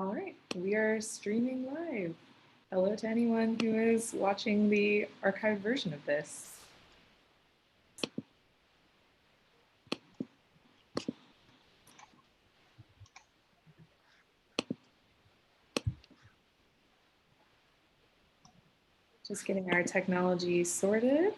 All right, we are streaming live. Hello to anyone who is watching the archived version of this. Just getting our technology sorted.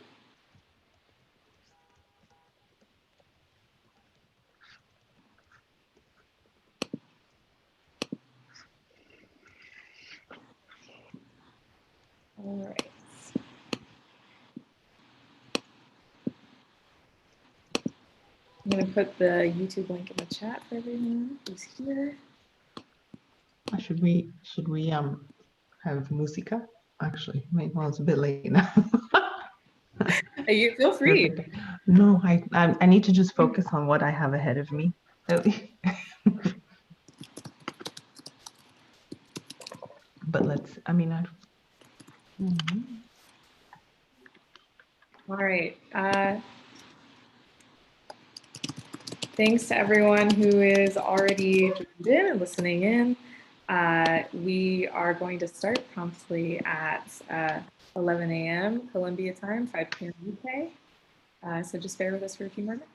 All right. I'm going to put the YouTube link in the chat for everyone who's here. Should we have musica? Actually, well, it's a bit late now. You feel free. No, I need to just focus on what I have ahead of me. But let's. I mean, All right. Thanks to everyone who is already joined in and listening in. We are going to start promptly at 11 a.m. Columbia time, 5 p.m. UK. So just bear with us for a few more minutes.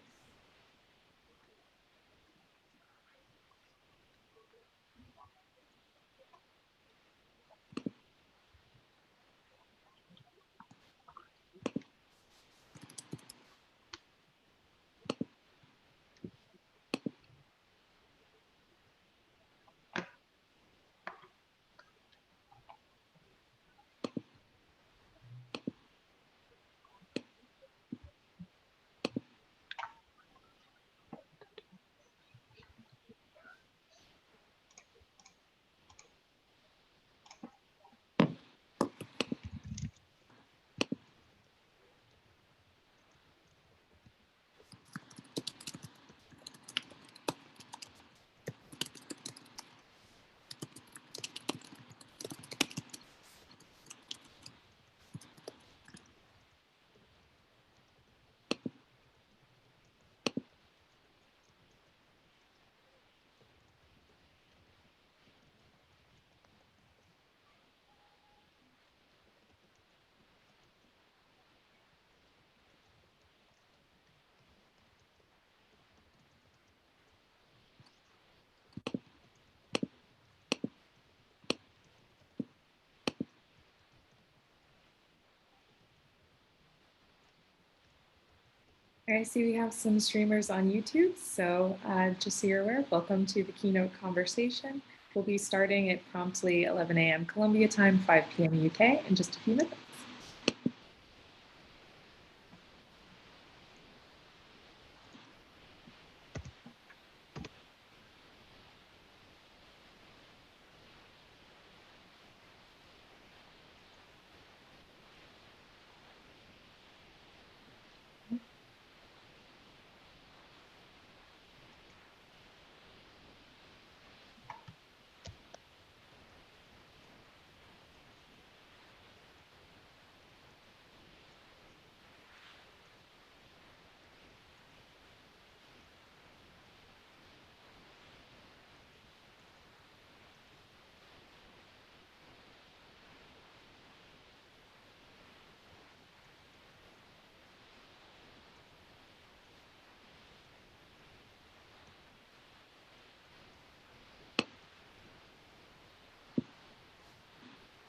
I see we have some streamers on YouTube, so just so you're aware, welcome to the Keynote conversation. We'll be starting at promptly 11 a.m. Columbia time, 5 p.m. UK in just a few minutes.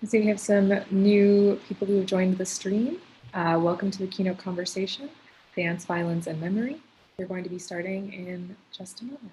So we have some new people who have joined the stream. Welcome to the Keynote conversation, Dance, Violence, and Memory. We're going to be starting in just a moment.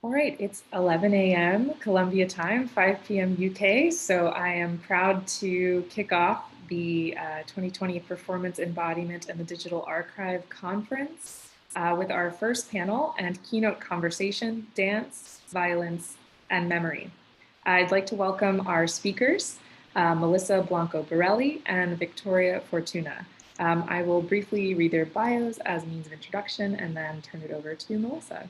All right, it's 11 a.m. Columbia time, 5 p.m. UK. So I am proud to kick off the 2020 Performance Embodiment and the Digital Archive Conference with our first panel and keynote conversation, Dance, Violence, and Memory. I'd like to welcome our speakers, Melissa Blanco-Borelli and Victoria Fortuna. I will briefly read their bios as a means of introduction and then turn it over to Melissa.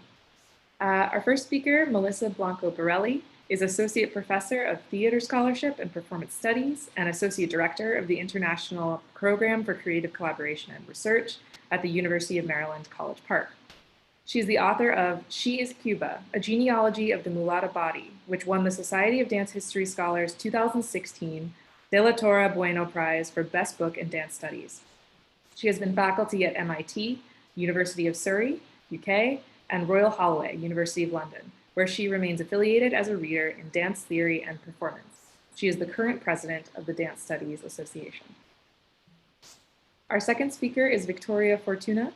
Our first speaker, Melissa Blanco-Borelli, is Associate Professor of Theater Scholarship and Performance Studies and Associate Director of the International Program for Creative Collaboration and Research at the University of Maryland, College Park. She is the author of She is Cuba, A Genealogy of the Mulatta Body, which won the Society of Dance History Scholars 2016 De La Torre Bueno Prize for Best Book in Dance Studies. She has been faculty at MIT, University of Surrey, UK, and Royal Holloway, University of London, where she remains affiliated as a reader in dance theory and performance. She is the current president of the Dance Studies Association. Our second speaker is Victoria Fortuna.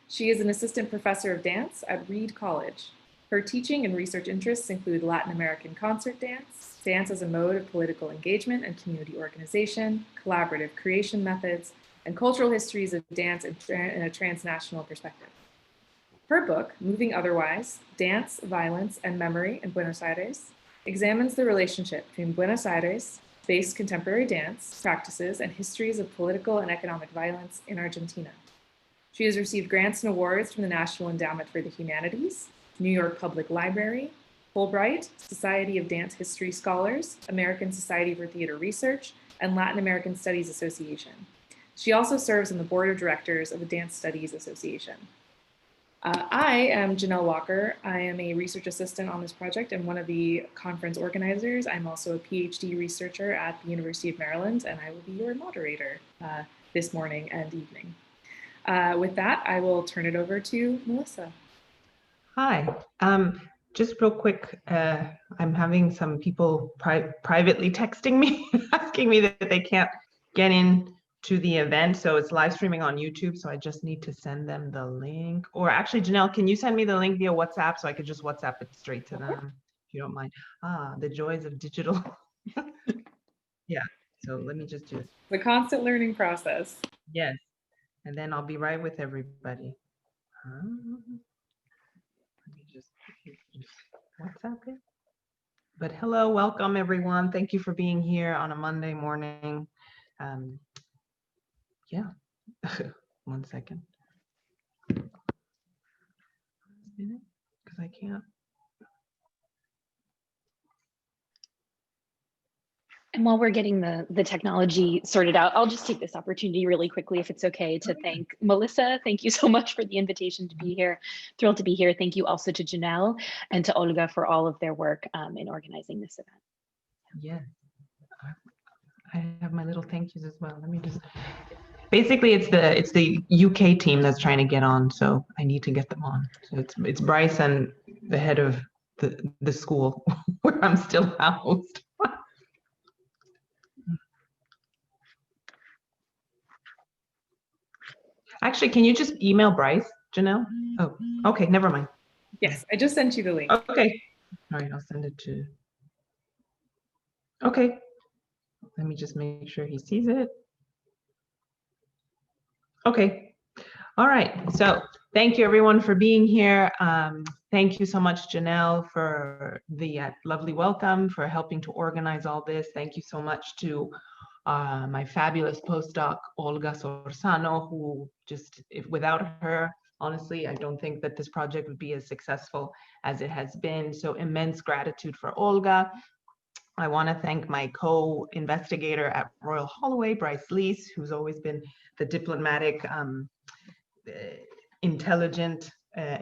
She is an assistant professor of dance at Reed College. Her teaching and research interests include Latin American concert dance, dance as a mode of political engagement and community organization, collaborative creation methods, and cultural histories of dance in a transnational perspective. Her book, Moving Otherwise, Dance, Violence, and Memory in Buenos Aires, examines the relationship between Buenos Aires-based contemporary dance practices and histories of political and economic violence in Argentina. She has received grants and awards from the National Endowment for the Humanities, New York Public Library, Fulbright, Society of Dance History Scholars, American Society for Theater Research, and Latin American Studies Association. She also serves on the board of directors of the Dance Studies Association. I am Janelle Walker. I am a research assistant on this project and one of the conference organizers. I'm also a PhD researcher at the University of Maryland, and I will be your moderator this morning and evening. With that, I will turn it over to Melissa. Hi. Just real quick, I'm having some people privately texting me, asking me that they can't get in to the event, so it's live streaming on YouTube, so I just need to send them the link. Or actually, Janelle, can you send me the link via WhatsApp so I could just WhatsApp it straight to them, if you don't mind? The joys of digital. Yeah, so let me just do it. The constant learning process. Yes, and then I'll be right with everybody. Let me just WhatsApp it. But hello, welcome everyone. Thank you for being here on a Monday morning. Yeah, 1 second. Because I can't. And while we're getting the technology sorted out, I'll just take this opportunity really quickly, if it's okay, to thank Melissa. Thank you so much for the invitation to be here. Thrilled to be here. Thank you also to Janelle and to Olga for all of their work in organizing this event. Yeah, I have my little thank yous as well. Let me just. Basically, it's the UK team that's trying to get on, so I need to get them on. So it's Bryce and the head of the school where I'm still housed. Actually, can you just email Bryce, Janelle? Oh, okay, never mind. Yes, I just sent you the link. Okay, all right, I'll send it to. Okay, let me just make sure he sees it. Okay, all right, so thank you everyone for being here. Thank you so much, Janelle, for the lovely welcome, for helping to organize all this. Thank you so much to my fabulous postdoc, Olga Sorsano, who without her, honestly, I don't think that this project would be as successful as it has been. So immense gratitude for Olga. I want to thank my co-investigator at Royal Holloway, Bryce Lease, who's always been the diplomatic, intelligent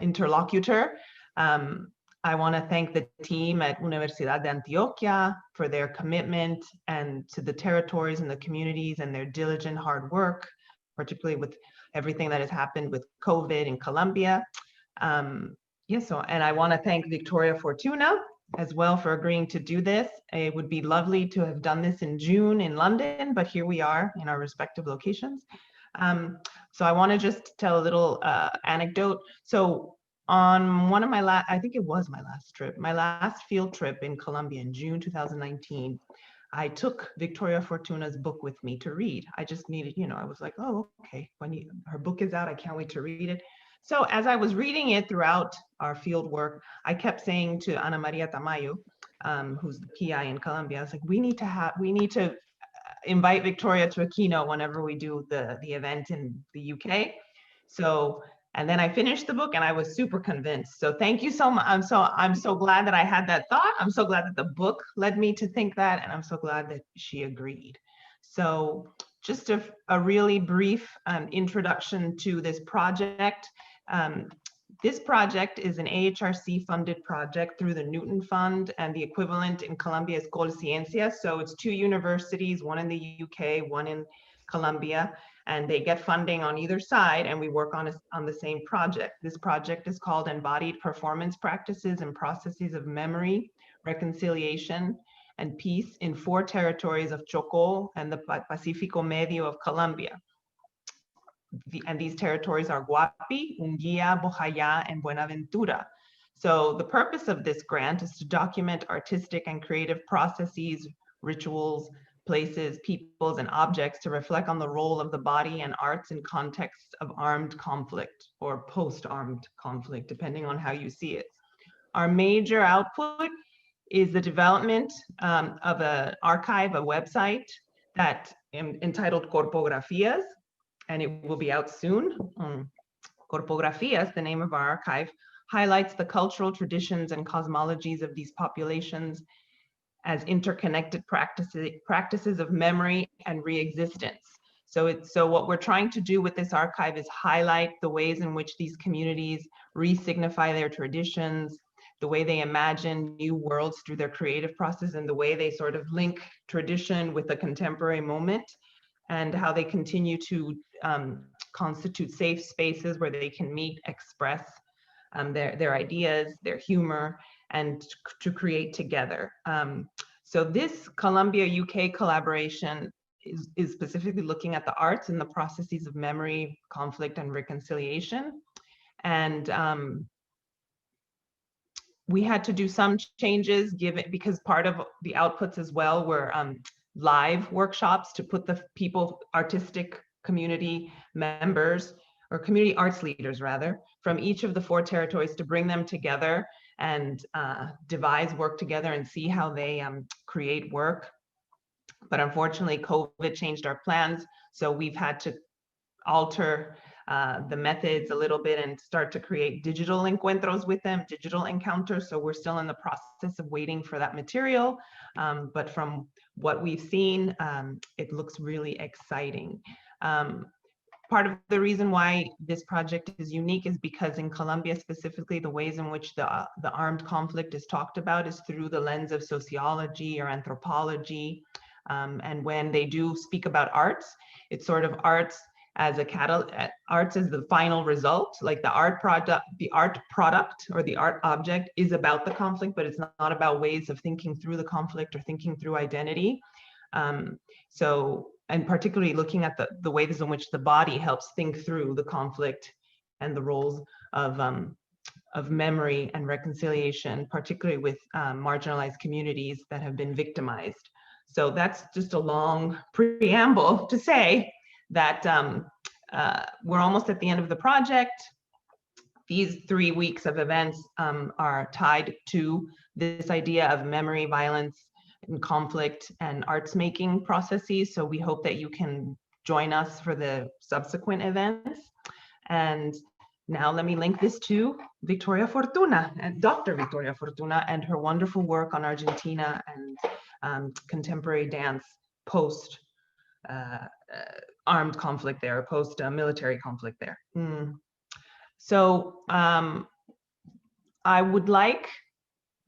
interlocutor. I want to thank the team at Universidad de Antioquia for their commitment and to the territories and the communities and their diligent hard work, particularly with everything that has happened with COVID in Colombia. And I want to thank Victoria Fortuna as well for agreeing to do this. It would be lovely to have done this in June in London, but here we are in our respective locations. So I want to just tell a little anecdote. So on one of my I think it was my last trip, my last field trip in Colombia in June 2019, I took Victoria Fortuna's book with me to read. I just needed, I was like, oh, okay, her book is out, I can't wait to read it. So as I was reading it throughout our field work, I kept saying to Ana Maria Tamayo, who's the PI in Colombia, I was like, we need to invite Victoria to a keynote whenever we do the event in the UK. So, and then I finished the book and I was super convinced. So thank you so much. I'm so glad that I had that thought. I'm so glad that the book led me to think that, and I'm so glad that she agreed. So just a really brief introduction to this project. This project is an AHRC funded project through the Newton Fund, and the equivalent in Colombia is Colciencias. So it's 2 universities, one in the UK, one in Colombia, and they get funding on either side, and we work on the same project. This project is called Embodied Performance Practices and Processes of Memory, Reconciliation, and Peace in 4 territories of Chocó and the Pacífico Medio of Colombia. And these territories are Guapi, Unguía, Bojayá, and Buenaventura. So the purpose of this grant is to document artistic and creative processes, rituals, places, peoples, and objects to reflect on the role of the body and arts in contexts of armed conflict or post-armed conflict, depending on how you see it. Our major output is the development of an archive, a website that entitled Corpografias, and it will be out soon. Corpografias, the name of our archive, highlights the cultural traditions and cosmologies of these populations as interconnected practices of memory and re-existence. So what we're trying to do with this archive is highlight the ways in which these communities re-signify their traditions, the way they imagine new worlds through their creative process, and the way they sort of link tradition with the contemporary moment, and how they continue to constitute safe spaces where they can meet, express their ideas, their humor, and to create together. So this Colombia-UK collaboration is specifically looking at the arts and the processes of memory, conflict, and reconciliation. And we had to do some changes because part of the outputs as well were live workshops to put the artistic community members, or community arts leaders rather, from each of the 4 territories, to bring them together and devise work together and see how they create work. But unfortunately, COVID changed our plans, so we've had to alter the methods a little bit and start to create digital encuentros with them, digital encounters. So we're still in the process of waiting for that material. But from what we've seen, it looks really exciting. Part of the reason why this project is unique is because in Colombia specifically, the ways in which the armed conflict is talked about is through the lens of sociology or anthropology. And when they do speak about arts, it's sort of arts as arts as the final result, like the art product or the art object is about the conflict, but it's not about ways of thinking through the conflict or thinking through identity. And particularly looking at the ways in which the body helps think through the conflict and the roles of memory and reconciliation, particularly with marginalized communities that have been victimized. So that's just a long preamble to say that we're almost at the end of the project. These 3 weeks of events are tied to this idea of memory, violence, and conflict, and arts making processes. So we hope that you can join us for the subsequent events. And now let me link this to Victoria Fortuna, and Dr. Victoria Fortuna, and her wonderful work on Argentina and contemporary dance post armed conflict there, post military conflict there. So I would like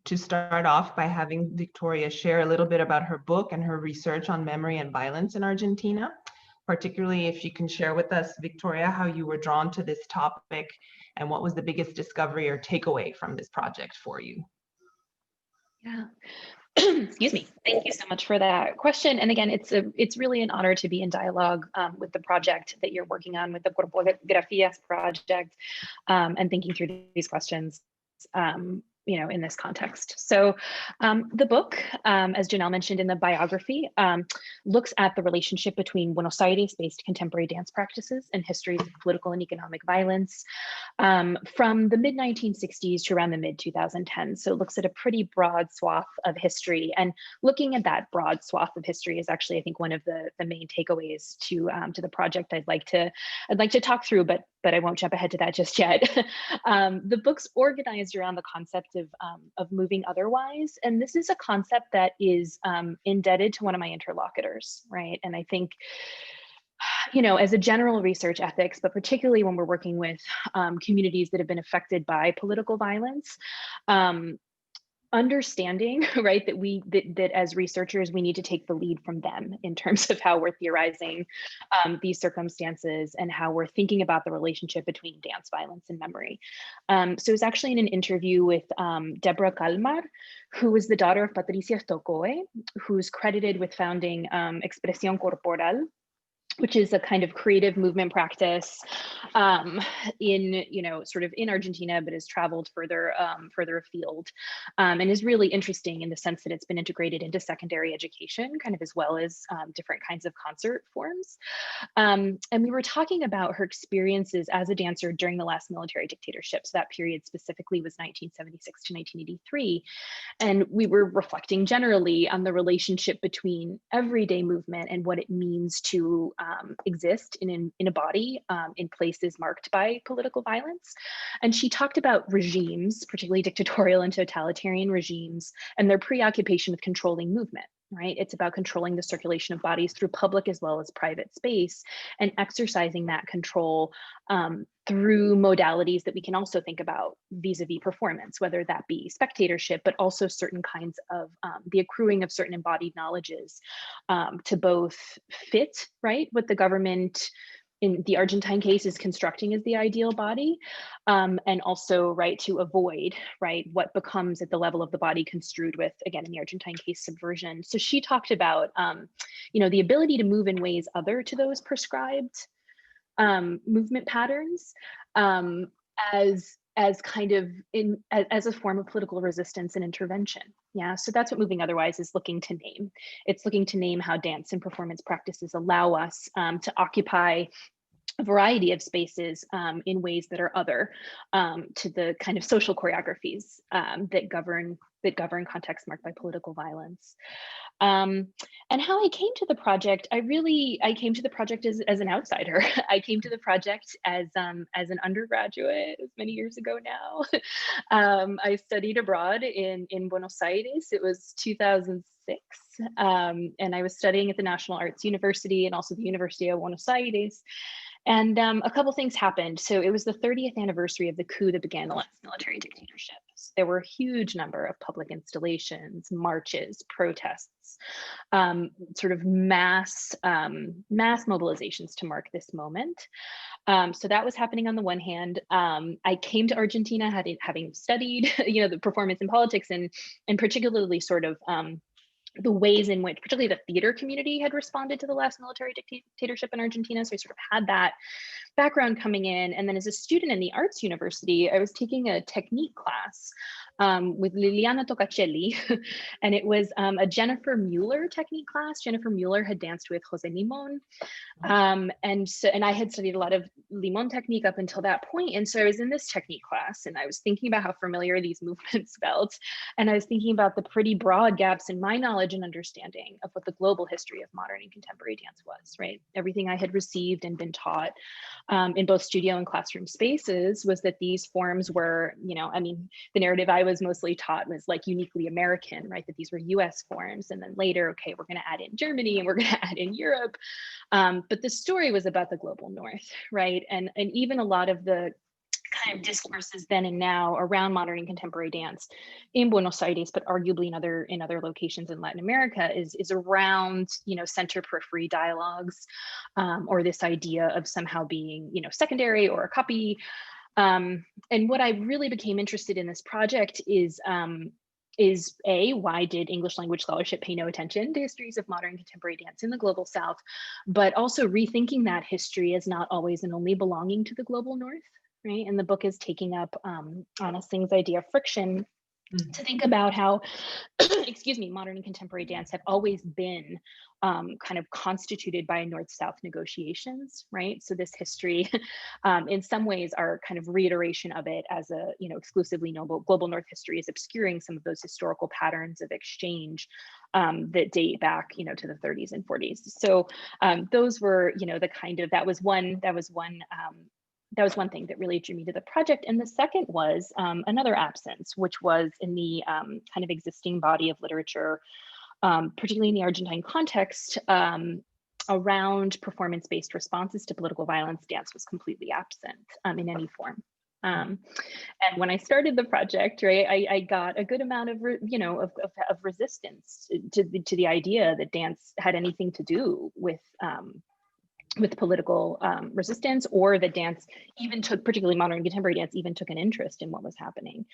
to start off by having Victoria share a little bit about her book and her research on memory and violence in Argentina, particularly if you can share with us, Victoria, how you were drawn to this topic and what was the biggest discovery or takeaway from this project for you. Yeah. Excuse me. Thank you so much for that question. And again, it's really an honor to be in dialogue with the project that you're working on, with the Corpografias project, and thinking through these questions. in this context. So the book, as Janelle mentioned in the biography, looks at the relationship between Buenos Aires-based contemporary dance practices and histories of political and economic violence from the mid-1960s to around the mid-2010s. So it looks at a pretty broad swath of history, and looking at that broad swath of history is actually, I think, one of the main takeaways to the project I'd like to talk through, but I won't jump ahead to that just yet. The book's organized around the concept of moving otherwise, and this is a concept that is indebted to one of my interlocutors, right? And I think, as a general research ethics, but particularly when we're working with communities that have been affected by political violence, understanding, right, that as researchers, we need to take the lead from them in terms of how we're theorizing these circumstances and how we're thinking about the relationship between dance violence and memory. So it was actually in an interview with Deborah Kalmar, who was the daughter of Patricia Stokoe, who's credited with founding Expresión Corporal, which is a kind of creative movement practice in, sort of in Argentina, but has traveled further afield, and is really interesting in the sense that it's been integrated into secondary education, kind of as well as different kinds of concert forms. And we were talking about her experiences as a dancer during the last military dictatorship. So that period specifically was 1976 to 1983. And we were reflecting generally on the relationship between everyday movement and what it means to exist in a body in places marked by political violence. And she talked about regimes, particularly dictatorial and totalitarian regimes, and their preoccupation with controlling movement. Right? It's about controlling the circulation of bodies through public as well as private space, and exercising that control through modalities that we can also think about vis-a-vis performance, whether that be spectatorship, but also certain kinds of the accruing of certain embodied knowledges to both fit, right, what the government in the Argentine case is constructing as the ideal body, and also, right, to avoid, right, what becomes at the level of the body construed with, again, in the Argentine case, subversion. So she talked about, the ability to move in ways other to those prescribed movement patterns as kind of as a form of political resistance and intervention. Yeah, so that's what Moving Otherwise is looking to name. It's looking to name how dance and performance practices allow us to occupy a variety of spaces in ways that are other to the kind of social choreographies that govern contexts marked by political violence. And how I came to the project, I came to the project as an outsider. I came to the project as an undergraduate many years ago now. I studied abroad in Buenos Aires. It was 2006. And I was studying at the National Arts University and also the University of Buenos Aires. And a couple things happened. So it was the 30th anniversary of the coup that began the last military dictatorship. So there were a huge number of public installations, marches, protests, sort of mass mobilizations to mark this moment. So that was happening on the one hand. I came to Argentina having studied, the performance and politics, and particularly sort of the ways in which particularly the theater community had responded to the last military dictatorship in Argentina. So I sort of had that background coming in. And then as a student in the arts university, I was taking a technique class with Liliana Tocacelli, and it was a Jennifer Mueller technique class. Jennifer Mueller had danced with Jose Limon, and I had studied a lot of Limon technique up until that point. And so I was in this technique class, and I was thinking about how familiar these movements felt, and I was thinking about the pretty broad gaps in my knowledge and understanding of what the global history of modern and contemporary dance was. Right, everything I had received and been taught in both studio and classroom spaces was that these forms were, the narrative I was mostly taught was like uniquely American, right? That these were US forms. And then later, okay, we're going to add in Germany and we're going to add in Europe. But the story was about the global North, right? And even a lot of the kind of discourses then and now around modern and contemporary dance in Buenos Aires, but arguably in other locations in Latin America is around, center periphery dialogues, or this idea of somehow being, secondary or a copy. And what I really became interested in this project is why did English language scholarship pay no attention to histories of modern contemporary dance in the global South, but also rethinking that history as not always and only belonging to the global North, right? And the book is taking up Anna Singh's idea of friction to think about how, excuse me, modern and contemporary dance have always been kind of constituted by North-South negotiations, right? So this history, in some ways, our kind of reiteration of it as a, exclusively global North history is obscuring some of those historical patterns of exchange that date back, to the 30s and 40s. So those were, the kind of, that was one thing that really drew me to the project. And the second was another absence, which was in the kind of existing body of literature, particularly in the Argentine context, around performance-based responses to political violence. Dance was completely absent in any form. And when I started the project, right, I got a good amount of, of resistance to the idea that dance had anything to do with political resistance, or that dance even took, particularly modern and contemporary dance, even took an interest in what was happening.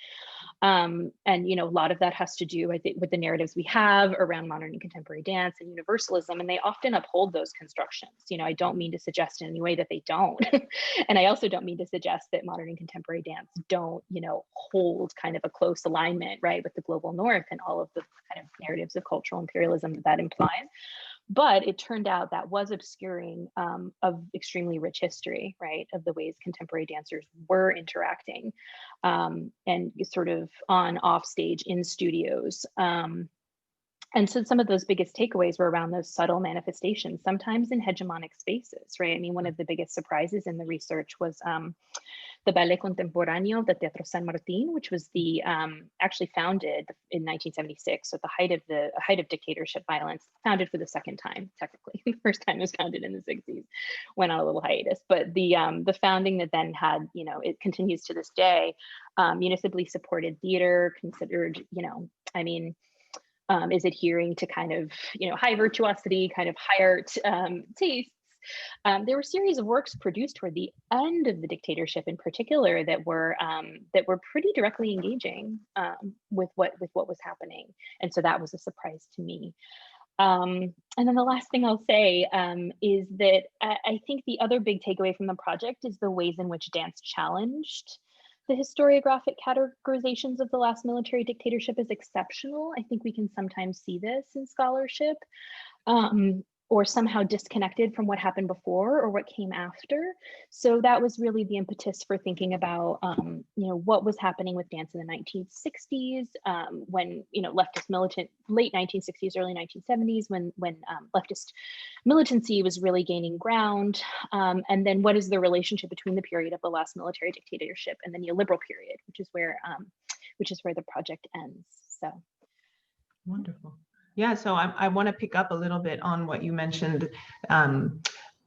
And, a lot of that has to do, I think, with the narratives we have around modern and contemporary dance and universalism, and they often uphold those constructions. I don't mean to suggest in any way that they don't. And I also don't mean to suggest that modern and contemporary dance don't, hold kind of a close alignment, right, with the global North and all of the kind of narratives of cultural imperialism that implies. But it turned out that was obscuring of extremely rich history, right, of the ways contemporary dancers were interacting and sort of on, off stage, in studios. And so some of those biggest takeaways were around those subtle manifestations, sometimes in hegemonic spaces, right? I mean, one of the biggest surprises in the research was the Ballet Contemporáneo de Teatro San Martín, which was the actually founded in 1976, so at the height of dictatorship violence, founded for the second time, technically. The first time it was founded in the 60s, went on a little hiatus. But the founding that then had, it continues to this day, municipally supported theater, considered, is adhering to kind of, high virtuosity, kind of high art tastes. There were a series of works produced toward the end of the dictatorship, in particular, that were pretty directly engaging with what was happening, and so that was a surprise to me. And then the last thing I'll say is that I think the other big takeaway from the project is the ways in which dance challenged the historiographic categorizations of the last military dictatorship as exceptional. I think we can sometimes see this in scholarship, or somehow disconnected from what happened before or what came after. So that was really the impetus for thinking about, what was happening with dance in the 1960s, when, leftist militant, late 1960s, early 1970s, when leftist militancy was really gaining ground. And then what is the relationship between the period of the last military dictatorship and the neoliberal period, which is where the project ends. So. Wonderful. Yeah, so I want to pick up a little bit on what you mentioned,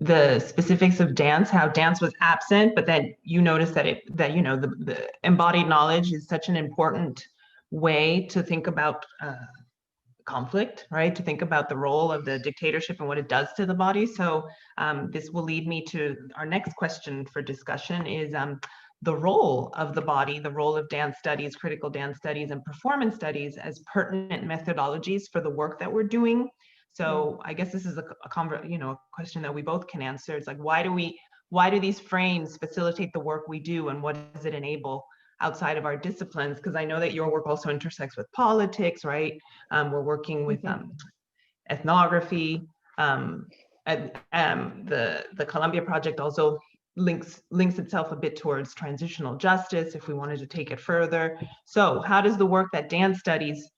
the specifics of dance, how dance was absent, but then you noticed that the embodied knowledge is such an important way to think about conflict, right? To think about the role of the dictatorship and what it does to the body. So this will lead me to our next question for discussion is the role of the body, the role of dance studies, critical dance studies, and performance studies as pertinent methodologies for the work that we're doing. So I guess this is a question that we both can answer. It's like, why do these frames facilitate the work we do, and what does it enable outside of our disciplines? Because I know that your work also intersects with politics, right? We're working with ethnography. The Columbia Project also links itself a bit towards transitional justice, if we wanted to take it further. So how does the work that dance studies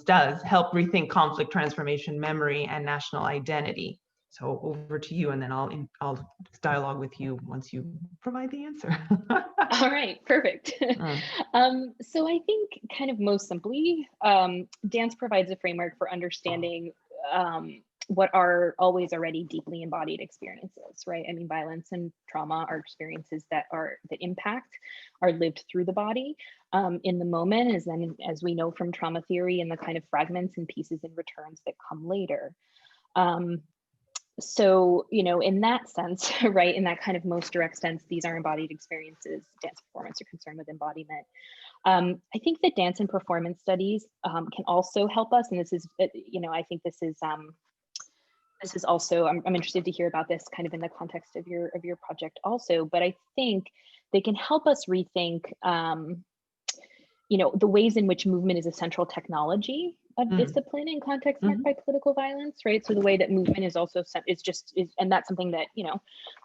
does help rethink conflict, transformation, memory, and national identity? So over to you, and then I'll dialogue with you once you provide the answer. All right, perfect. So I think kind of most simply, dance provides a framework for understanding what are always already deeply embodied experiences, right? I mean, violence and trauma are experiences that impact, are lived through the body in the moment, as we know from trauma theory, and the kind of fragments and pieces and returns that come later. So, in that sense, right, in that kind of most direct sense, these are embodied experiences. Dance performance are concerned with embodiment. I think that dance and performance studies can also help us, and this is, I think this is also, I'm interested to hear about this kind of in the context of your project also, but I think they can help us rethink the ways in which movement is a central technology of discipline in contexts marked by political violence, right? So the way that movement is also and that's something that,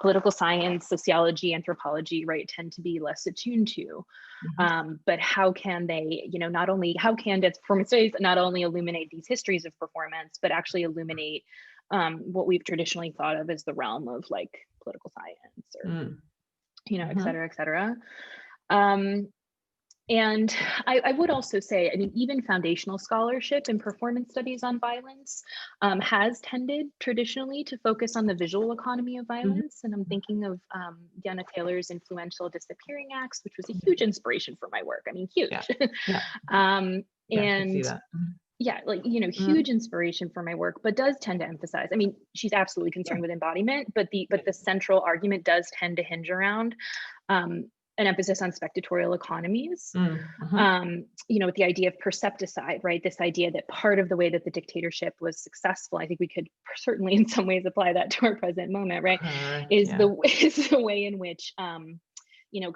political science, sociology, anthropology, right, tend to be less attuned to. But how can they, how can dance performance studies not only illuminate these histories of performance, but actually illuminate what we've traditionally thought of as the realm of like political science or, et cetera, et cetera. And I would also say, I mean, even foundational scholarship in performance studies on violence has tended traditionally to focus on the visual economy of violence. And I'm thinking of Diana Taylor's influential Disappearing Acts, which was a huge inspiration for my work. I mean, huge. Yeah, like, huge inspiration for my work, but does tend to emphasize, I mean, she's absolutely concerned with embodiment, but the central argument does tend to hinge around an emphasis on spectatorial economies, with the idea of percepticide, right? This idea that part of the way that the dictatorship was successful, I think we could certainly in some ways apply that to our present moment, right? Is the way in which,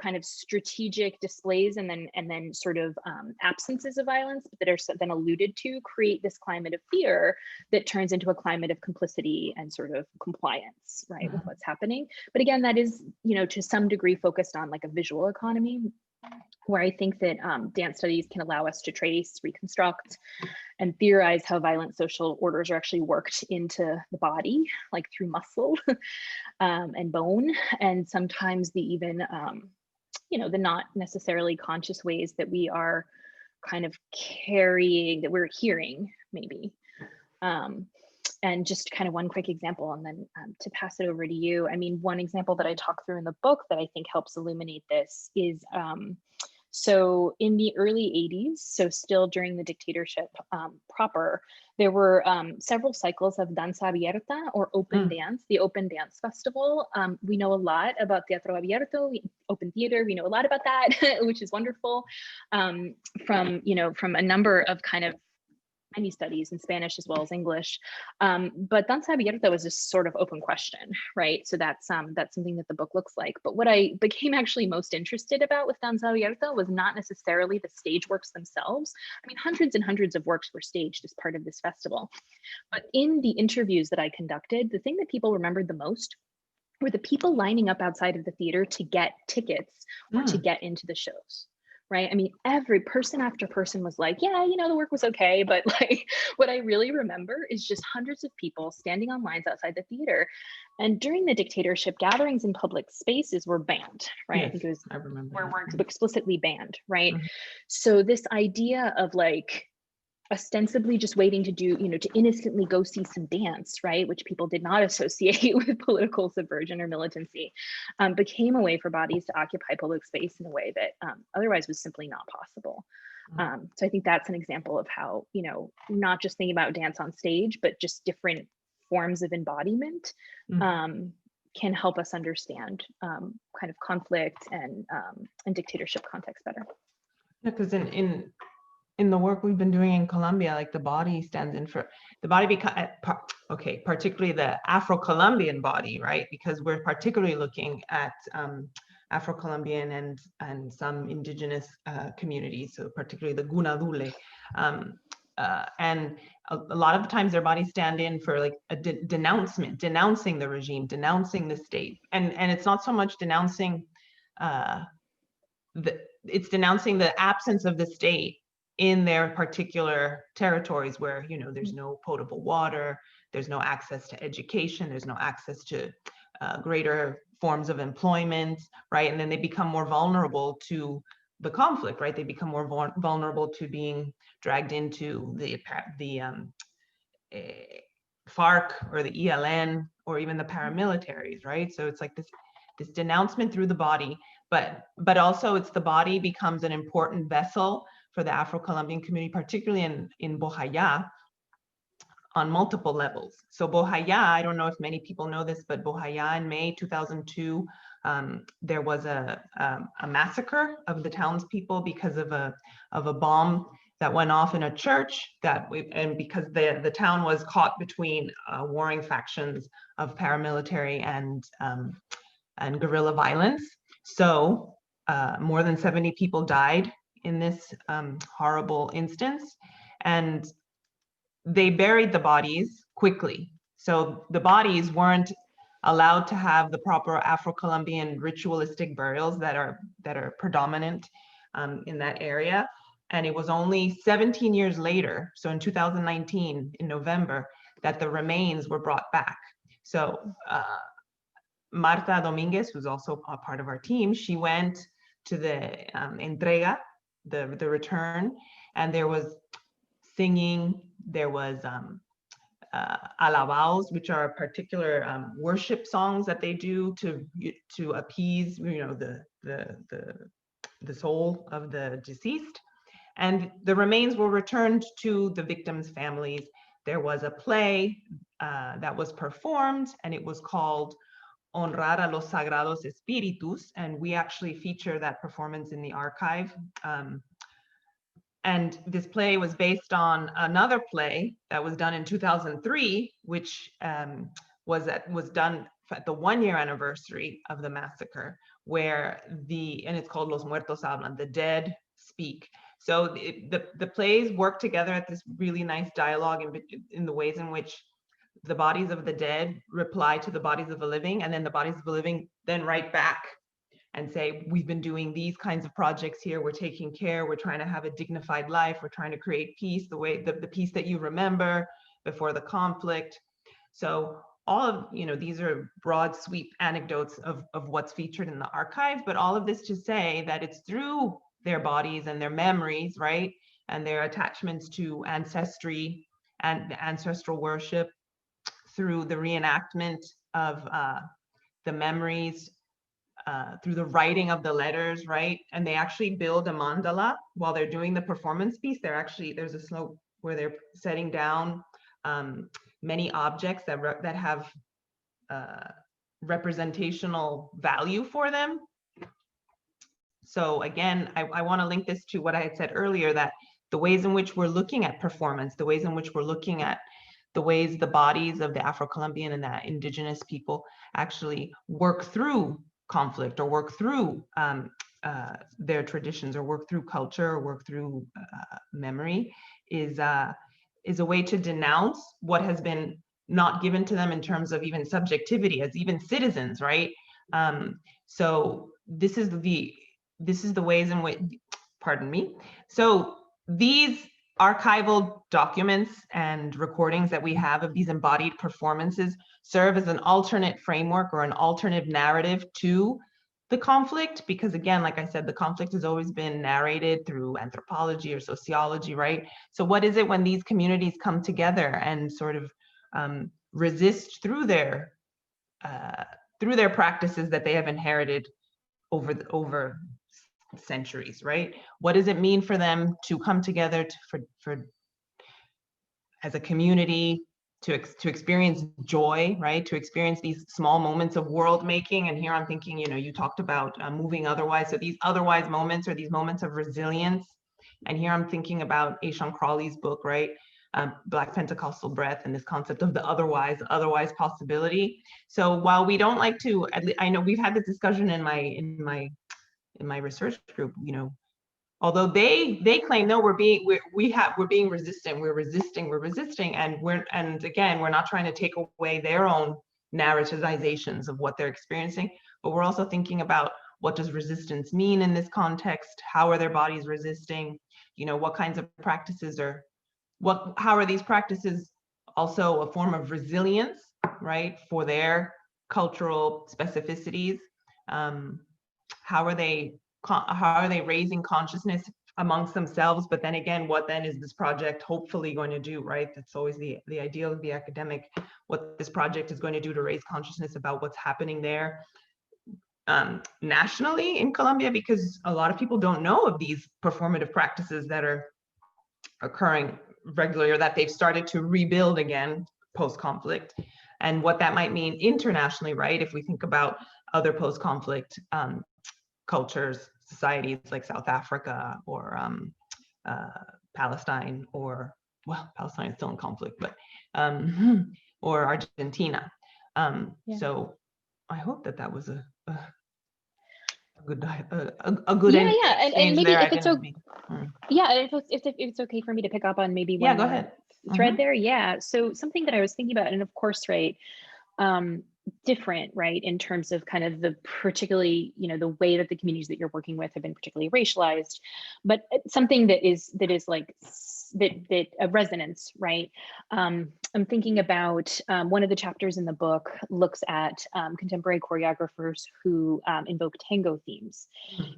kind of strategic displays and then sort of absences of violence that are then alluded to create this climate of fear that turns into a climate of complicity and sort of compliance, right, with what's happening. But again, that is, to some degree focused on like a visual economy, where I think that dance studies can allow us to trace, reconstruct, and theorize how violent social orders are actually worked into the body, like through muscle and bone, and sometimes the even, the not necessarily conscious ways that we are kind of carrying, that we're hearing maybe. And just kind of one quick example, and then to pass it over to you. I mean, one example that I talk through in the book that I think helps illuminate this is, so in the early 80s, so still during the dictatorship proper, there were several cycles of danza abierta, or open dance, the open dance festival. We know a lot about teatro abierto, open theater. We know a lot about that, which is wonderful, from a number of kind of many studies in Spanish as well as English. But danza abierta was this sort of open question, right? So that's something that the book looks like. But what I became actually most interested about with danza abierta was not necessarily the stage works themselves. I mean, hundreds and hundreds of works were staged as part of this festival. But in the interviews that I conducted, the thing that people remembered the most were the people lining up outside of the theater to get tickets or to get into the shows. Right. I mean, every person after person was like, yeah, the work was okay. But like, what I really remember is just hundreds of people standing on lines outside the theater. And during the dictatorship, gatherings in public spaces were banned, right? Yes, I think it was I remember where that. works explicitly banned, right? So this idea of like, ostensibly just waiting to do, to innocently go see some dance, right, which people did not associate with political subversion or militancy, became a way for bodies to occupy public space in a way that otherwise was simply not possible. So I think that's an example of how, not just thinking about dance on stage, but just different forms of embodiment can help us understand kind of conflict and dictatorship context better. Yeah, because in the work we've been doing in Colombia, like the body stands in for the body particularly the Afro-Colombian body, right? Because we're particularly looking at Afro-Colombian and some indigenous communities, so particularly the Gunadule. And a lot of times their bodies stand in for like a denouncing the regime, denouncing the state. And it's not so much denouncing it's denouncing the absence of the state in their particular territories where, there's no potable water, there's no access to education, there's no access to greater forms of employment, right? And then they become more vulnerable to the conflict, right? They become more vulnerable to being dragged into the FARC or the ELN or even the paramilitaries, right? So it's like this denouncement through the body, but also it's the body becomes an important vessel for the Afro-Colombian community, particularly in Bojayá, on multiple levels. So Bojayá, I don't know if many people know this, but Bojayá in May 2002, there was a massacre of the townspeople because of a bomb that went off in a church and because the town was caught between warring factions of paramilitary and guerrilla violence. So more than 70 people died in this horrible instance, and they buried the bodies quickly. So the bodies weren't allowed to have the proper Afro-Colombian ritualistic burials that are predominant in that area. And it was only 17 years later, so in 2019, in November, that the remains were brought back. So Marta Dominguez, who's also a part of our team, she went to the entrega, the return, and there was singing, there was alabaos, which are particular worship songs that they do to appease, you know, the soul of the deceased. And the remains were returned to the victims' families. There was a play that was performed, and it was called Honrar a los Sagrados Espíritus, and we actually feature that performance in the archive. And this play was based on another play that was done in 2003, which was done at the 1-year anniversary of the massacre, where and it's called Los Muertos Hablan, the dead speak. So the plays work together at this really nice dialogue in the ways in which the bodies of the dead reply to the bodies of the living, and then the bodies of the living then write back and say, we've been doing these kinds of projects here, we're taking care, we're trying to have a dignified life, we're trying to create peace, the peace that you remember before the conflict. So all of, you know, these are broad sweep anecdotes of what's featured in the archive, but all of this to say that it's through their bodies and their memories, right? And their attachments to ancestry and ancestral worship, through the reenactment of the memories, through the writing of the letters, right? And they actually build a mandala while they're doing the performance piece. There's a slope where they're setting down many objects that have representational value for them. So again, I want to link this to what I had said earlier, that the ways in which we're looking at performance, the ways in which we're looking at the ways the bodies of the Afro-Colombian and the indigenous people actually work through conflict, or work through their traditions, or work through culture, or work through memory, is a way to denounce what has been not given to them in terms of even subjectivity as even citizens, right? So this is the ways in which, pardon me. So these archival documents and recordings that we have of these embodied performances serve as an alternate framework or an alternative narrative to the conflict, because again, like I said, the conflict has always been narrated through anthropology or sociology, right? So what is it when these communities come together and sort of resist through their practices that they have inherited over centuries, right? What does it mean for them to come together for as a community to experience joy, right? To experience these small moments of world making. And here I'm thinking, you know, you talked about moving otherwise. So these otherwise moments are these moments of resilience. And here I'm thinking about Aishan Crawley's book, right? Black Pentecostal Breath, and this concept of the otherwise possibility. So while we don't like to, I know we've had this discussion in my research group, you know, although they claim, no, we're being resistant, we're resisting, and again, we're not trying to take away their own narrativizations of what they're experiencing, but we're also thinking about, what does resistance mean in this context? How are their bodies resisting? You know, what kinds of practices how are these practices also a form of resilience, right, for their cultural specificities? How are they raising consciousness amongst themselves? But then again, what then is this project hopefully going to do, right? That's always the ideal of the academic, what this project is going to do to raise consciousness about what's happening there nationally in Colombia, because a lot of people don't know of these performative practices that are occurring regularly, or that they've started to rebuild again post-conflict, and what that might mean internationally, right? If we think about other post-conflict cultures, societies like South Africa or Palestine, or, well, Palestine is still in conflict, but or Argentina. Yeah. So I hope that was a good yeah, and maybe there. If it's Yeah, if it's okay for me to pick up on maybe one go more ahead. thread there. Yeah. So something that I was thinking about, and of course, right, different, right, in terms of kind of the particularly, the way that the communities that you're working with have been particularly racialized, but something that is like that a resonance, right? I'm thinking about one of the chapters in the book looks at contemporary choreographers who invoke tango themes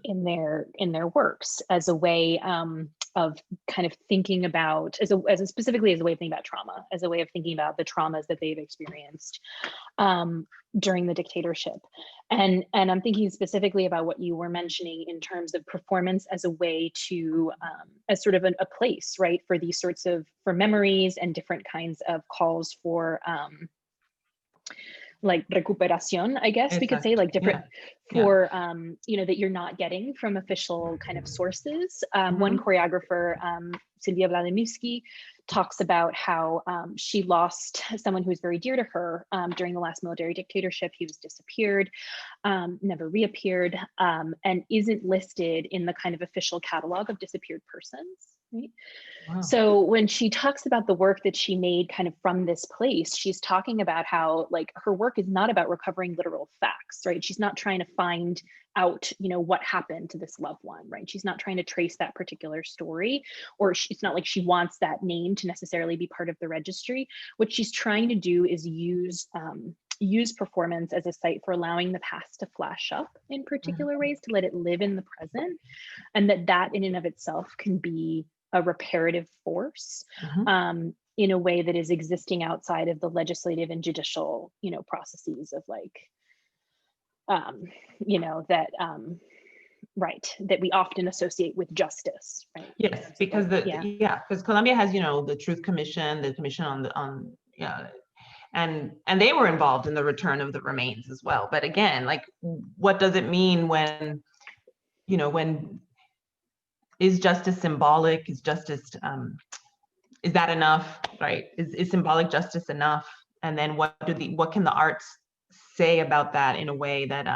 in their works as a way of kind of thinking about, specifically as a way of thinking about trauma, as a way of thinking about the traumas that they've experienced during the dictatorship. And I'm thinking specifically about what you were mentioning in terms of performance as a way to, as sort of a place, right, for these sorts of, for memories and different kinds of calls for, like recuperación, I guess we could say, like different for, that you're not getting from official kind of sources. One choreographer, Sylvia Wladimirski, talks about how she lost someone who was very dear to her during the last military dictatorship. He was disappeared, never reappeared, and isn't listed in the kind of official catalog of disappeared persons. Right. Wow. So when she talks about the work that she made kind of from this place, she's talking about how like her work is not about recovering literal facts, right? She's not trying to find out, what happened to this loved one, right? She's not trying to trace that particular story, or it's not like she wants that name to necessarily be part of the registry. What she's trying to do is use performance as a site for allowing the past to flash up in particular ways, to let it live in the present, and that in and of itself can be a reparative force in a way that is existing outside of the legislative and judicial, processes of like, right, that we often associate with justice, right? Yes, because because Colombia has, the Truth Commission, the Commission and they were involved in the return of the remains as well. But again, like, what does it mean when, when is justice symbolic? Is justice, is that enough, right? Is symbolic justice enough? And then what can the arts say about that in a way that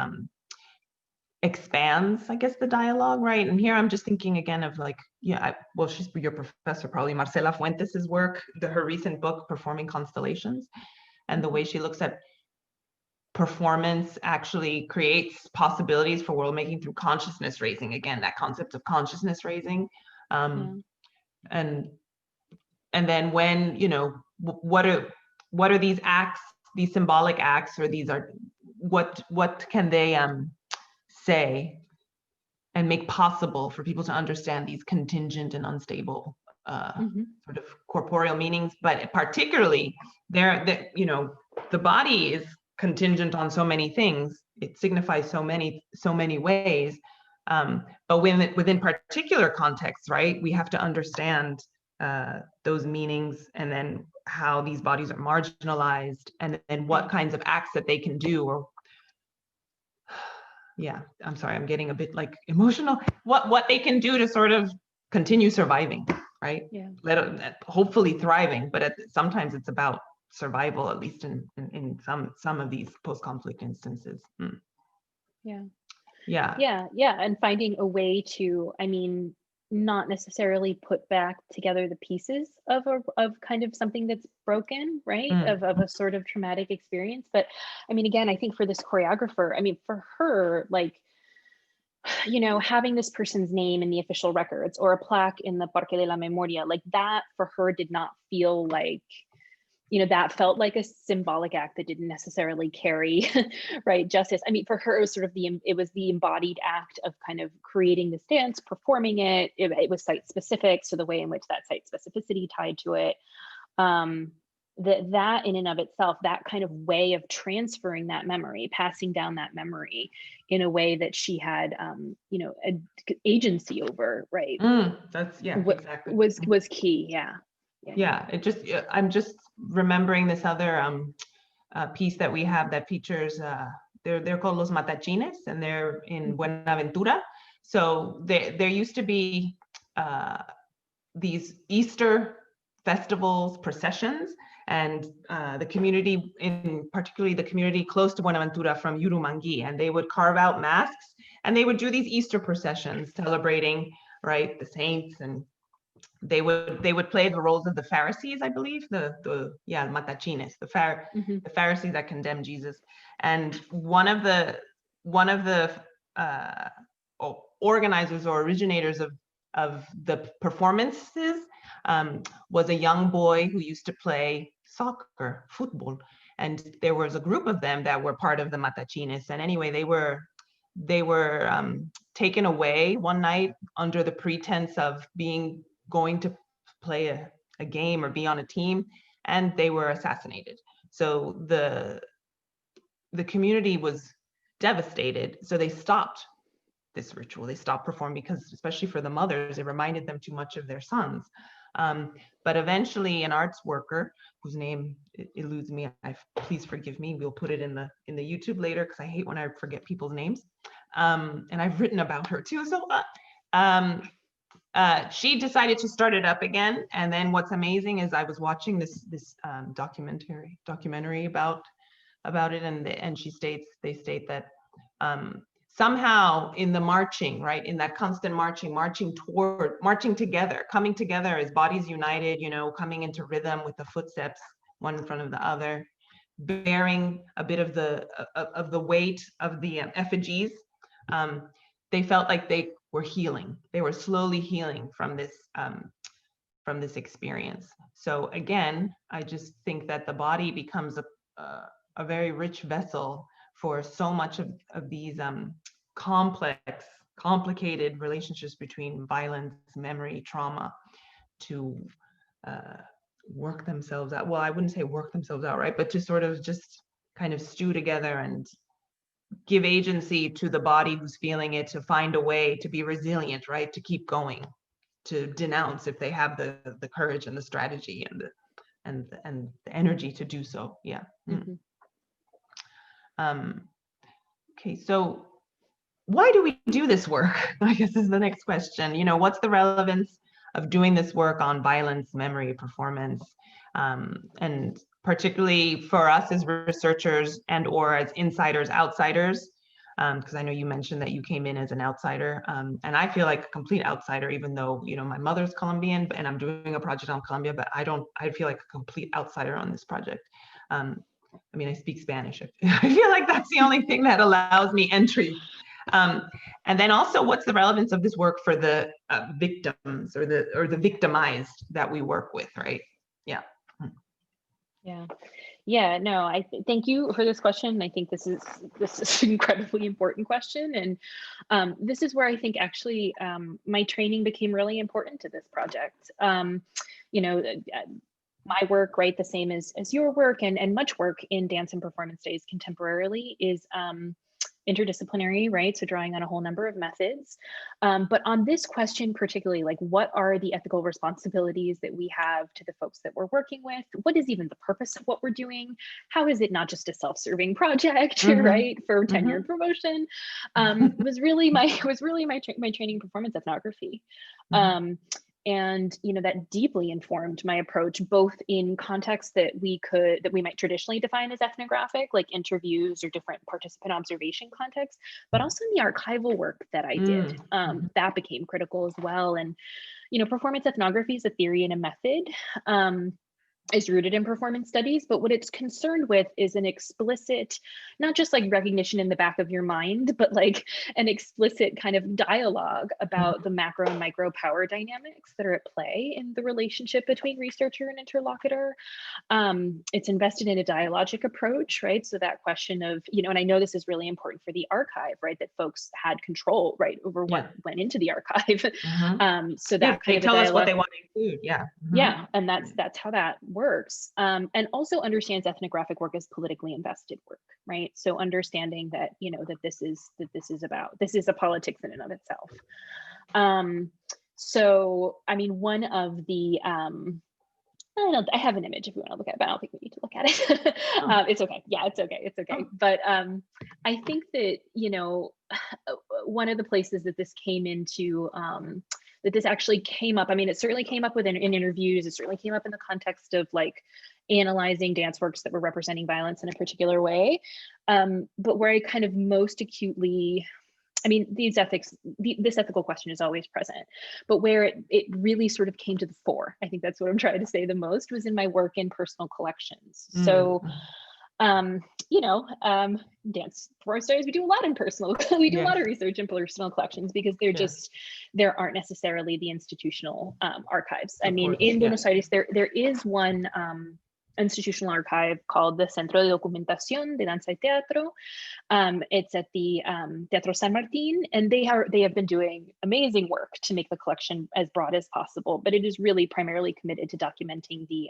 expands, I guess, the dialogue, right? And here I'm just thinking again of like, she's your professor, probably Marcela Fuentes' work, her recent book, Performing Constellations, and the way she looks at performance actually creates possibilities for world making through consciousness raising. Again, that concept of consciousness raising, and then when what are these acts, these symbolic acts, or these are what can they say and make possible for people to understand these contingent and unstable sort of corporeal meanings, but particularly the body is contingent on so many things. It signifies so many ways. But within particular contexts, right, we have to understand those meanings, and then how these bodies are marginalized, and then what kinds of acts that they can do, or I'm sorry, I'm getting a bit like emotional. What they can do to sort of continue surviving, right? Hopefully thriving, but sometimes it's about survival, at least in some of these post-conflict instances. And finding a way to, not necessarily put back together the pieces of kind of something that's broken, right? Of a sort of traumatic experience. But again, I think for this choreographer, for her, like, having this person's name in the official records or a plaque in the Parque de la Memoria, like that for her did not feel like, that felt like a symbolic act that didn't necessarily carry, right, justice. For her, it was sort of it was the embodied act of kind of creating this dance, performing it. It was site specific, so the way in which that site specificity tied to it. That in and of itself, that kind of way of transferring that memory, passing down that memory in a way that she had, agency over, right? That's exactly. Was key, I'm just remembering this other piece that we have that features, they're called Los Matachines, and they're in Buenaventura. So there used to be these Easter festivals, processions, and the community, particularly the community close to Buenaventura from Yurumangui, and they would carve out masks, and they would do these Easter processions celebrating right? The saints, and they would play the roles of the Pharisees, I believe, the matachines, the Pharisees that condemned Jesus. And one of the organizers or originators of the performances was a young boy who used to play soccer, football, and there was a group of them that were part of the matachines. And anyway, they were taken away one night under the pretense of going to play a game or be on a team, and they were assassinated. So the community was devastated. So they stopped this ritual. They stopped performing because, especially for the mothers, it reminded them too much of their sons. But eventually, an arts worker whose name eludes me, please forgive me. We'll put it in the YouTube later because I hate when I forget people's names. And I've written about her too. So she decided to start it up again. And then what's amazing is I was watching this documentary about it, and they state that somehow in the marching, right, in that constant marching together, coming together as bodies united, coming into rhythm with the footsteps one in front of the other, bearing a bit of the weight of the effigies. They felt like they were healing. They were slowly healing from this experience. So again, I just think that the body becomes a very rich vessel for so much of these complicated relationships between violence, memory, trauma, to work themselves out. Well, I wouldn't say work themselves out, right? But to sort of just kind of stew together and give agency to the body who's feeling it, to find a way to be resilient, right? To keep going, to denounce if they have the courage and the strategy and the energy to do so. Yeah. Mm-hmm. Okay, so why do we do this work? I guess is the next question. What's the relevance of doing this work on violence, memory, performance, and particularly for us as researchers and or as insiders, outsiders, because I know you mentioned that you came in as an outsider, and I feel like a complete outsider, even though my mother's Colombian and I'm doing a project on Colombia, but I feel like a complete outsider on this project. I speak Spanish. I feel like that's the only thing that allows me entry. And then also, what's the relevance of this work for the victims or the victimized that we work with, right? Yeah. Yeah, no, thank you for this question. I think this is an incredibly important question. And this is where I think actually my training became really important to this project. My work, right, the same as your work and much work in dance and performance studies contemporarily is interdisciplinary, right? So drawing on a whole number of methods. But on this question particularly, like what are the ethical responsibilities that we have to the folks that we're working with? What is even the purpose of what we're doing? How is it not just a self-serving project, right, for tenure and promotion? Was really my training performance ethnography. And that deeply informed my approach, both in contexts that we might traditionally define as ethnographic, like interviews or different participant observation contexts, but also in the archival work that I did. That became critical as well. And performance ethnography is a theory and a method. Is rooted in performance studies, but what it's concerned with is an explicit, not just like recognition in the back of your mind, but like an explicit kind of dialogue about the macro and micro power dynamics that are at play in the relationship between researcher and interlocutor. It's invested in a dialogic approach, right? So that question of, and I know this is really important for the archive, right? That folks had control, right, over what went into the archive. So that they tell us what they want to include. Yeah, and that's how that works. And also understands ethnographic work as politically invested work, right? So understanding that that this is a politics in and of itself. So I mean, one of the I have an image if you want to look at it, but I don't think we need to look at it. It's okay. Yeah, it's okay. It's okay. But I think that one of the places that this came into that this actually came up. I mean, it certainly came up in interviews. It certainly came up in the context of like analyzing dance works that were representing violence in a particular way. But where I kind of most acutely I mean, this ethical question is always present, but where it really sort of came to the fore, I think that's what I'm trying to say the most, was in my work in personal collections. So, you know, dance for our studies, we do a lot in personal, we do a lot of research in personal collections because they're just, there aren't necessarily the institutional archives. I mean, in Buenos Aires, there is one institutional archive called the Centro de Documentación de Danza y Teatro. It's at the Teatro San Martín, and they have been doing amazing work to make the collection as broad as possible, but it is really primarily committed to documenting the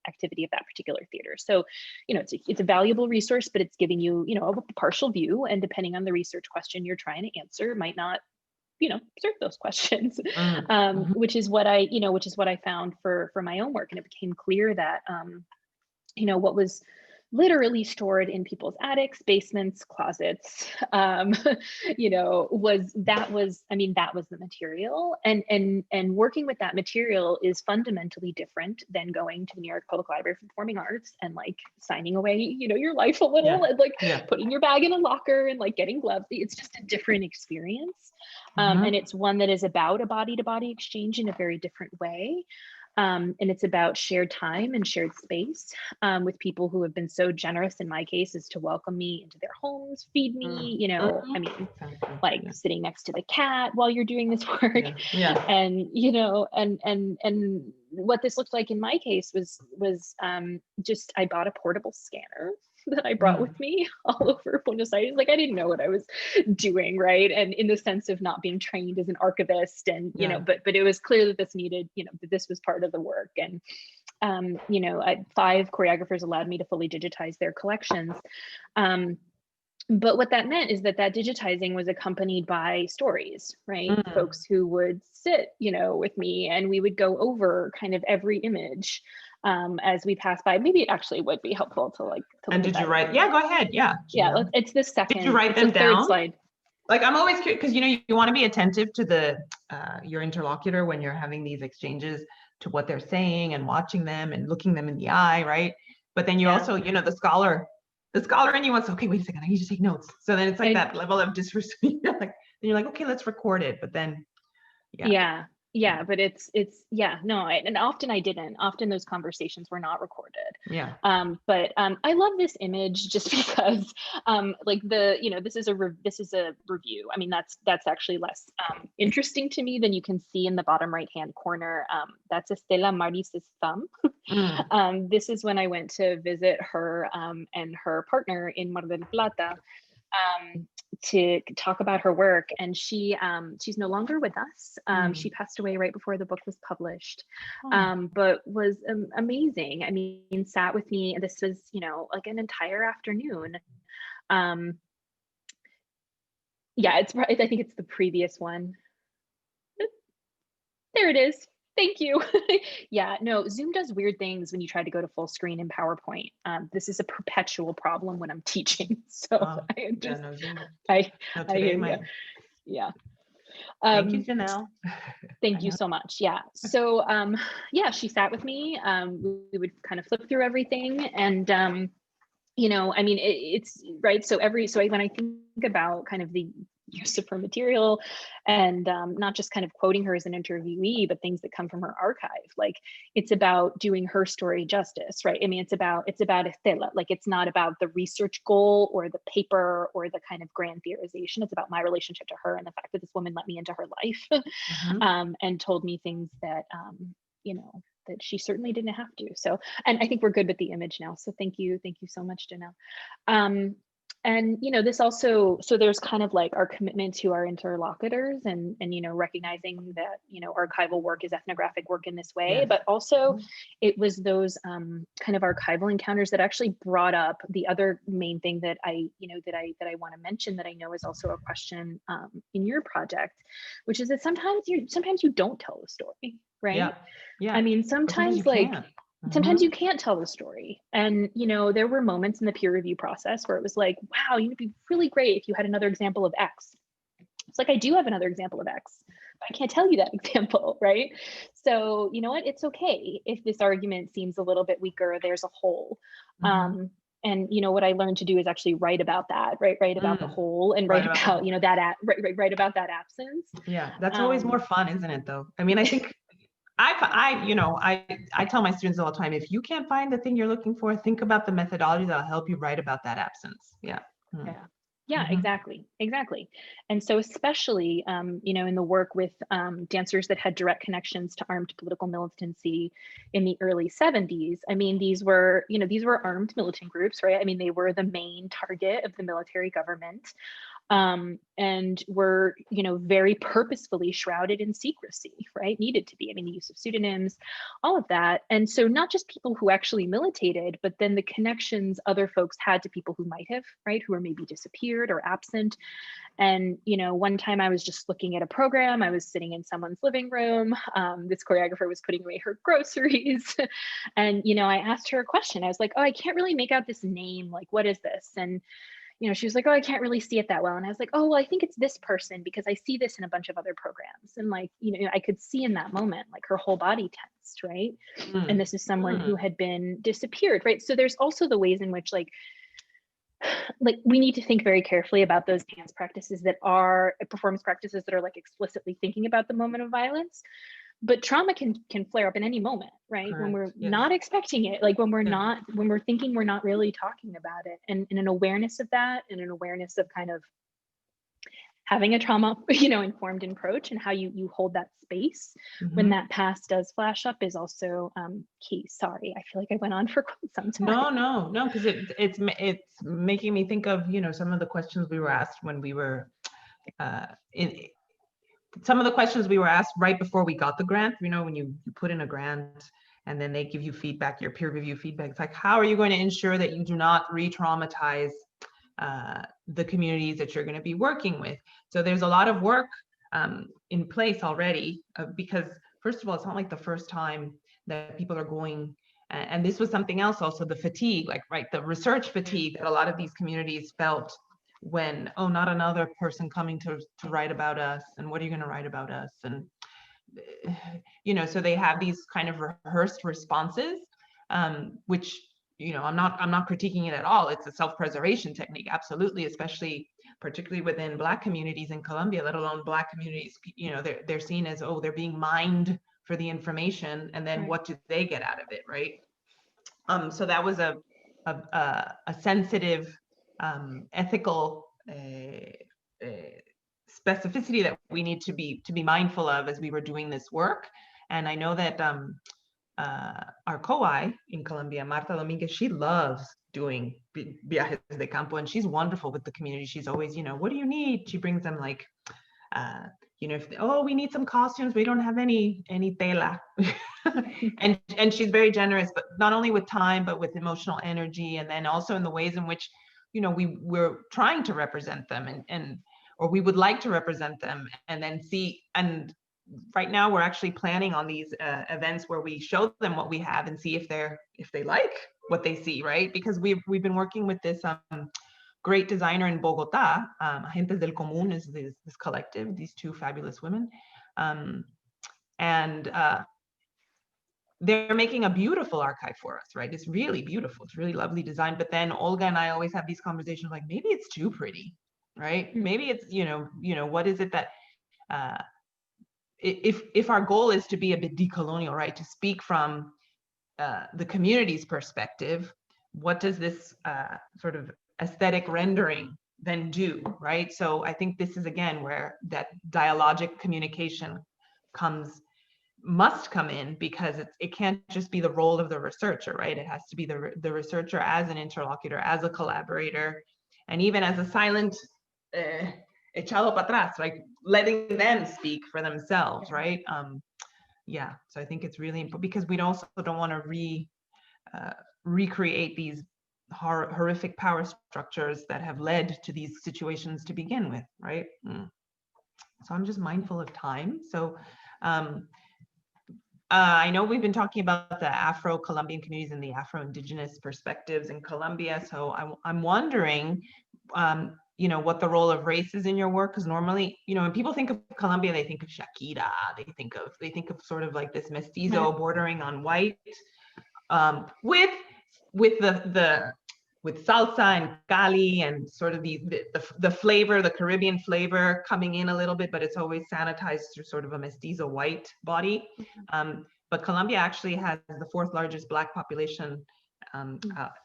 activity of that particular theater. So, you know, it's a valuable resource, but it's giving you, you know, a partial view, and depending on the research question you're trying to answer, might not, you know, serve those questions, which is what I found for my own work. And it became clear that, you know, what was literally stored in people's attics, basements, closets, you know, that was the material, and working with that material is fundamentally different than going to the New York Public Library for Performing Arts and like signing away, you know, your life a little, and like putting your bag in a locker and like getting gloves. It's just a different experience. And it's one that is about a body-to-body exchange in a very different way. And it's about shared time and shared space with people who have been so generous in my case as to welcome me into their homes, feed me, you know, I mean, like sitting next to the cat while you're doing this work. And, you know, and what this looked like in my case was just, I bought a portable scanner that I brought with me all over Buenos Aires. Like, I didn't know what I was doing, right? And in the sense of not being trained as an archivist, and you know, but it was clear that this needed, you know, that this was part of the work. And you know, 5 choreographers allowed me to fully digitize their collections. But what that meant is that digitizing was accompanied by stories, right? Folks who would sit, you know, with me, and we would go over kind of every image as we pass by. Maybe it actually would be helpful to like. And did you write? Yeah, go ahead. Yeah. It's the second. Did you write them down? Third slide. Like, I'm always curious because, you know, you want to be attentive to the your interlocutor when you're having these exchanges, to what they're saying and watching them and looking them in the eye, right? But then you also, you know, the scholar in you wants, okay, wait a second, I need to take notes. So then it's like that level of disrespect. Like, then you're like, okay, let's record it. But then, but and often I didn't. Often those conversations were not recorded. But I love this image just because, like this is a review. I mean, that's actually less interesting to me than you can see in the bottom right hand corner. That's Estela Maris's thumb. This is when I went to visit her and her partner in Mar del Plata. To talk about her work, and she's no longer with us. She passed away right before the book was published, but was amazing. I mean, sat with me, and this was, you know, like an entire afternoon. I think it's the previous one. There it is. Thank you. Zoom does weird things when you try to go to full screen in PowerPoint. This is a perpetual problem when I'm teaching. So Thank you, Janelle. Thank you so much. Yeah. So she sat with me. We would kind of flip through everything, and you know, I mean, it's right. So when I think about kind of the use of her material, and not just kind of quoting her as an interviewee, but things that come from her archive, like it's about doing her story justice, right? I mean, it's about Estela. Like, it's not about the research goal or the paper or the kind of grand theorization. It's about my relationship to her and the fact that this woman let me into her life and told me things that you know, that she certainly didn't have to. So, and I think we're good with the image now. So thank you so much, Janelle. And, you know, this also, so there's kind of like our commitment to our interlocutors, and you know, recognizing that, you know, archival work is ethnographic work in this way, but also it was those kind of archival encounters that actually brought up the other main thing that I want to mention, that I know is also a question in your project, which is that sometimes you don't tell the story, right? I mean, sometimes like, sometimes you can't tell the story. And, you know, there were moments in the peer review process where it was like, wow, it'd be really great if you had another example of X. It's like, I do have another example of X, but I can't tell you that example, right? So, you know what, it's okay if this argument seems a little bit weaker, there's a hole. And what I learned to do is actually write about that, right? Write about the whole, and write about write about that absence. Yeah, that's always more fun, isn't it? Though, I mean, I think I tell my students all the time, if you can't find the thing you're looking for, think about the methodology that'll help you write about that absence. Yeah. Yeah, exactly. And so especially, in the work with dancers that had direct connections to armed political militancy in the early 70s, I mean, these were armed militant groups, right? I mean, they were the main target of the military government. And were, very purposefully shrouded in secrecy, right? Needed to be. I mean, the use of pseudonyms, all of that. And so not just people who actually militated, but then the connections other folks had to people who might have, right? Who were maybe disappeared or absent. And, one time I was just looking at a program, I was sitting in someone's living room. This choreographer was putting away her groceries. And, I asked her a question. I was like, oh, I can't really make out this name. Like, what is this? And she was like, oh, I can't really see it that well. And I was like, oh, well, I think it's this person because I see this in a bunch of other programs. And like, I could see in that moment, like her whole body tensed, right? And this is someone who had been disappeared, right? So there's also the ways in which like we need to think very carefully about those dance practices that are performance practices that are like explicitly thinking about the moment of violence. But trauma can flare up in any moment, right? Correct. When we're not expecting it, like when we're thinking we're not really talking about it, and an awareness of that, and an awareness of kind of having a trauma, informed approach, and how you hold that space when that past does flash up is also key. Sorry, I feel like I went on for quite some time. No, because it's making me think of some of the questions we were asked when we were some of the questions we were asked right before we got the grant. When you put in a grant and then they give you feedback, your peer review feedback, it's like, how are you going to ensure that you do not re-traumatize the communities that you're going to be working with? So there's a lot of work in place already, because first of all, it's not like the first time that people are going, and this was something else also, the fatigue, the research fatigue that a lot of these communities felt when, oh, not another person coming to write about us, and what are you going to write about us? And so they have these kind of rehearsed responses, which I'm not critiquing it at all. It's a self-preservation technique, absolutely, especially particularly within Black communities in Colombia, let alone Black communities. They're seen as, oh, they're being mined for the information, and then what do they get out of it, right? So that was a sensitive ethical specificity that we need to be mindful of as we were doing this work. And I know that our co-I in Colombia, Marta Dominguez, she loves doing viajes de campo, and she's wonderful with the community. She's always, what do you need? She brings them like, if we need some costumes, we don't have any tela. and she's very generous, but not only with time, but with emotional energy, and then also in the ways in which we're trying to represent them, or we would like to represent them, and then see. And right now we're actually planning on these events where we show them what we have and see if they like what they see, right? Because we've been working with this great designer in Bogota, Agentes del Común is this collective, these two fabulous women, and they're making a beautiful archive for us, right? It's really beautiful. It's really lovely design. But then Olga and I always have these conversations like, maybe it's too pretty, right? Maybe it's, what is it that, if our goal is to be a bit decolonial, right? To speak from the community's perspective, what does this sort of aesthetic rendering then do, right? So I think this is, again, where that dialogic communication must come in, because it can't just be the role of the researcher, right? It has to be the researcher as an interlocutor, as a collaborator, and even as a silent echado para atrás, like letting them speak for themselves, right? So I think it's really important, because we also don't want to recreate these horrific power structures that have led to these situations to begin with, right? So I'm just mindful of time. So I know we've been talking about the Afro-Colombian communities and the Afro-Indigenous perspectives in Colombia. So I'm wondering, what the role of race is in your work, because normally, when people think of Colombia, they think of Shakira, they think of sort of like this mestizo bordering on white, with with salsa and cali and sort of the flavor, the Caribbean flavor coming in a little bit, but it's always sanitized through sort of a mestizo white body. But Colombia actually has the 4th largest Black population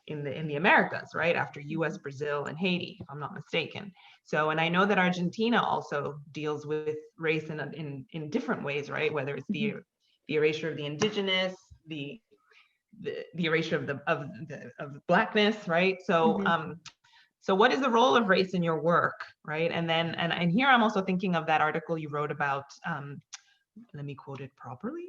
in the Americas, right? After US, Brazil, and Haiti, if I'm not mistaken. So, and I know that Argentina also deals with race in different ways, right? Whether it's the erasure of the indigenous, the erasure of Blackness, right? So, so what is the role of race in your work, right? And then, and here I'm also thinking of that article you wrote about, let me quote it properly.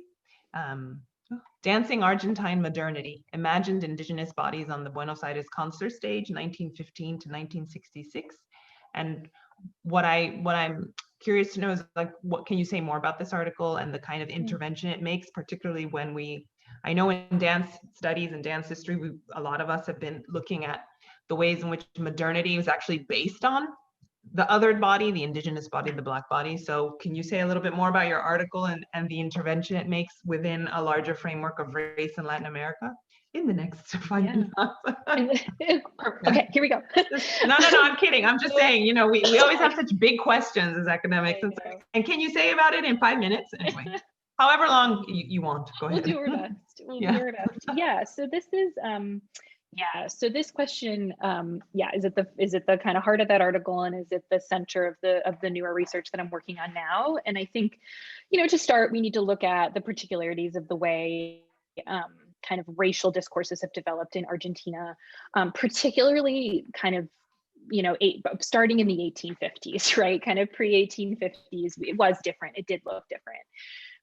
Dancing Argentine Modernity, Imagined Indigenous Bodies on the Buenos Aires Concert Stage, 1915 to 1966. And what I'm curious to know is, like, what can you say more about this article and the kind of intervention it makes, particularly when I know in dance studies and dance history, a lot of us have been looking at the ways in which modernity was actually based on the othered body, the indigenous body, the Black body. So can you say a little bit more about your article and the intervention it makes within a larger framework of race in Latin America in the next 5 minutes? Okay, here we go. No, I'm kidding. I'm just saying, you know, we always have such big questions as academics. And can you say about it in 5 minutes? Anyway, however long you want, go ahead. We'll do our best. We'll do our best. Yeah, so this is, so this question, is it the kind of heart of that article, and is it the center of the newer research that I'm working on now? And I think, you know, to start, we need to look at the particularities of the way kind of racial discourses have developed in Argentina, particularly kind of, you know, starting in the 1850s, right? Kind of pre-1850s, it was different. It did look different,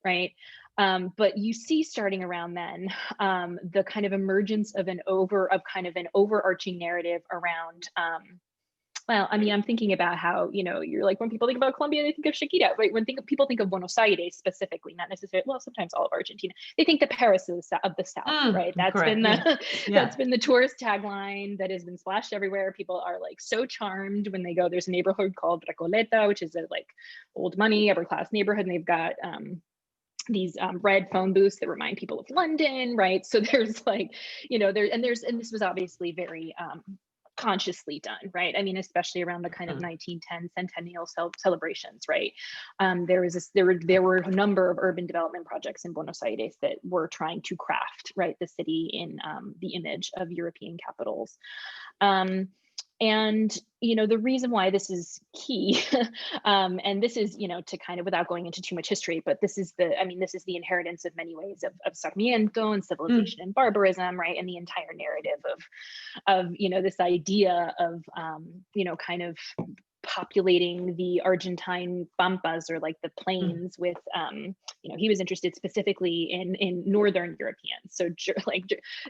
right? But you see, starting around then, the kind of emergence of an overarching narrative around, well, I mean, I'm thinking about how, you know, you're like, when people think about Colombia, they think of Shakira, right? When people think of Buenos Aires specifically, not necessarily, well, sometimes all of Argentina, they think the Paris of the South, right? That's correct, been that's been the tourist tagline that has been splashed everywhere. People are like so charmed when they go. There's a neighborhood called Recoleta, which is a like old money, upper class neighborhood, and they've got these red phone booths that remind people of London, right? So there's like, you know, and this was obviously very consciously done, right? I mean, especially around the kind of 1910 centennial celebrations, right? There were a number of urban development projects in Buenos Aires that were trying to craft, right, the city in the image of European capitals. And, you know, the reason why this is key, and this is, you know, to kind of, without going into too much history, but this is the inheritance of many ways of Sarmiento and civilization and barbarism, right? And the entire narrative of, you know, this idea of, you know, kind of populating the Argentine pampas, or like the plains, with you know, he was interested specifically in northern Europeans, so like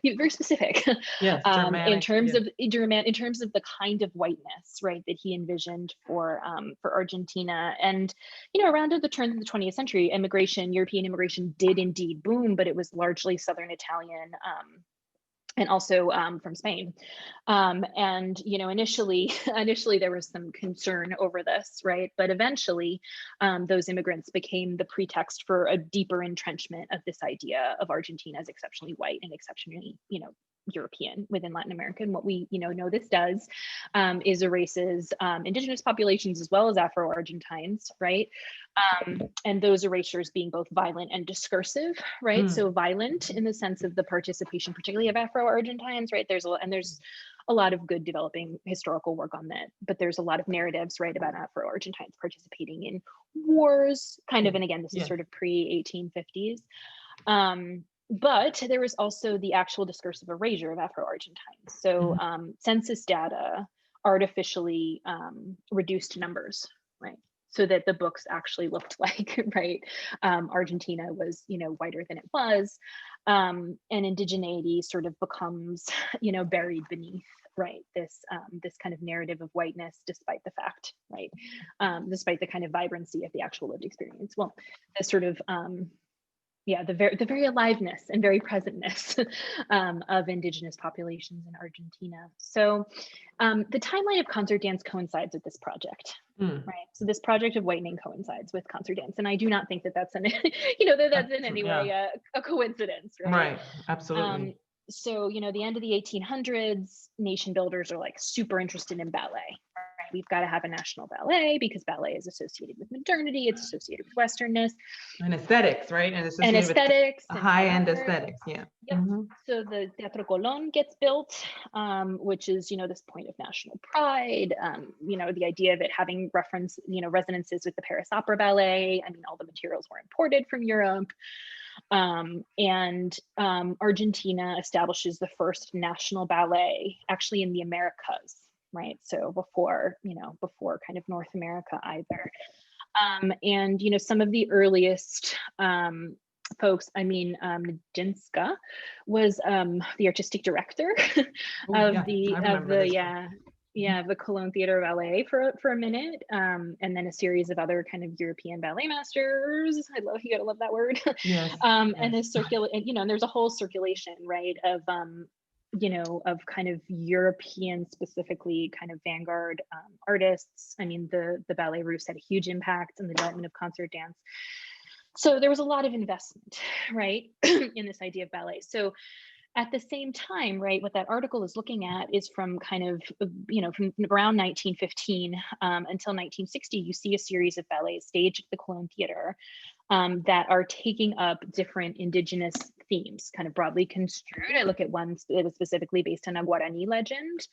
very specific, Germanic, in terms of the kind of whiteness, right, that he envisioned for Argentina. And, you know, around at the turn of the 20th century, European immigration did indeed boom, but it was largely Southern Italian, and also from Spain. And, you know, initially there was some concern over this, right? But eventually those immigrants became the pretext for a deeper entrenchment of this idea of Argentina as exceptionally white and exceptionally, you know, European within Latin America. And what we, you know this does is erases indigenous populations as well as Afro-Argentines, right? And those erasures being both violent and discursive, right? So violent in the sense of the participation, particularly of Afro-Argentines, right? There's a lot of good developing historical work on that, but there's a lot of narratives, right, about Afro-Argentines participating in wars, kind of, and again, this is sort of pre-1850s. But there was also the actual discursive erasure of Afro-Argentines. So census data artificially reduced numbers, right? So that the books actually looked like, right, Argentina was, you know, whiter than it was, and indigeneity sort of becomes, you know, buried beneath, right, this kind of narrative of whiteness, despite the fact, right, despite the kind of vibrancy of the actual lived experience. Well, this sort of the very aliveness and very presentness of indigenous populations in Argentina. So the timeline of concert dance coincides with this project, right? So this project of whitening coincides with concert dance, and I do not think that that's in any way a coincidence, right? Right, absolutely. So, you know, the end of the 1800s, nation builders are like super interested in ballet. We've got to have a national ballet because ballet is associated with modernity, it's associated with Westernness. And aesthetics, right? And And associated aesthetics. with high-end aesthetics, yeah. Yep. So the Teatro Colón gets built, which is, you know, this point of national pride. You know, the idea of it having reference, you know, resonances with the Paris Opera Ballet. I mean, all the materials were imported from Europe. Argentina establishes the first national ballet actually in the Americas, right? So before, you know, before kind of North America either. And, you know, some of the earliest folks, I mean, Nadinska was the artistic director of the Cologne Theater Ballet for a minute, and then a series of other kind of European ballet masters. You gotta love that word. Yes. And a you know, and there's a whole circulation, right, of you know, of kind of European specifically kind of vanguard artists. I mean, the Ballet Russe had a huge impact on the development of concert dance. So there was a lot of investment, right, in this idea of ballet. So at the same time, right, what that article is looking at is from kind of, you know, from around 1915 until 1960, you see a series of ballets staged at the Cologne Theater that are taking up different indigenous themes, kind of broadly construed. I look at one that is specifically based on a Guarani legend.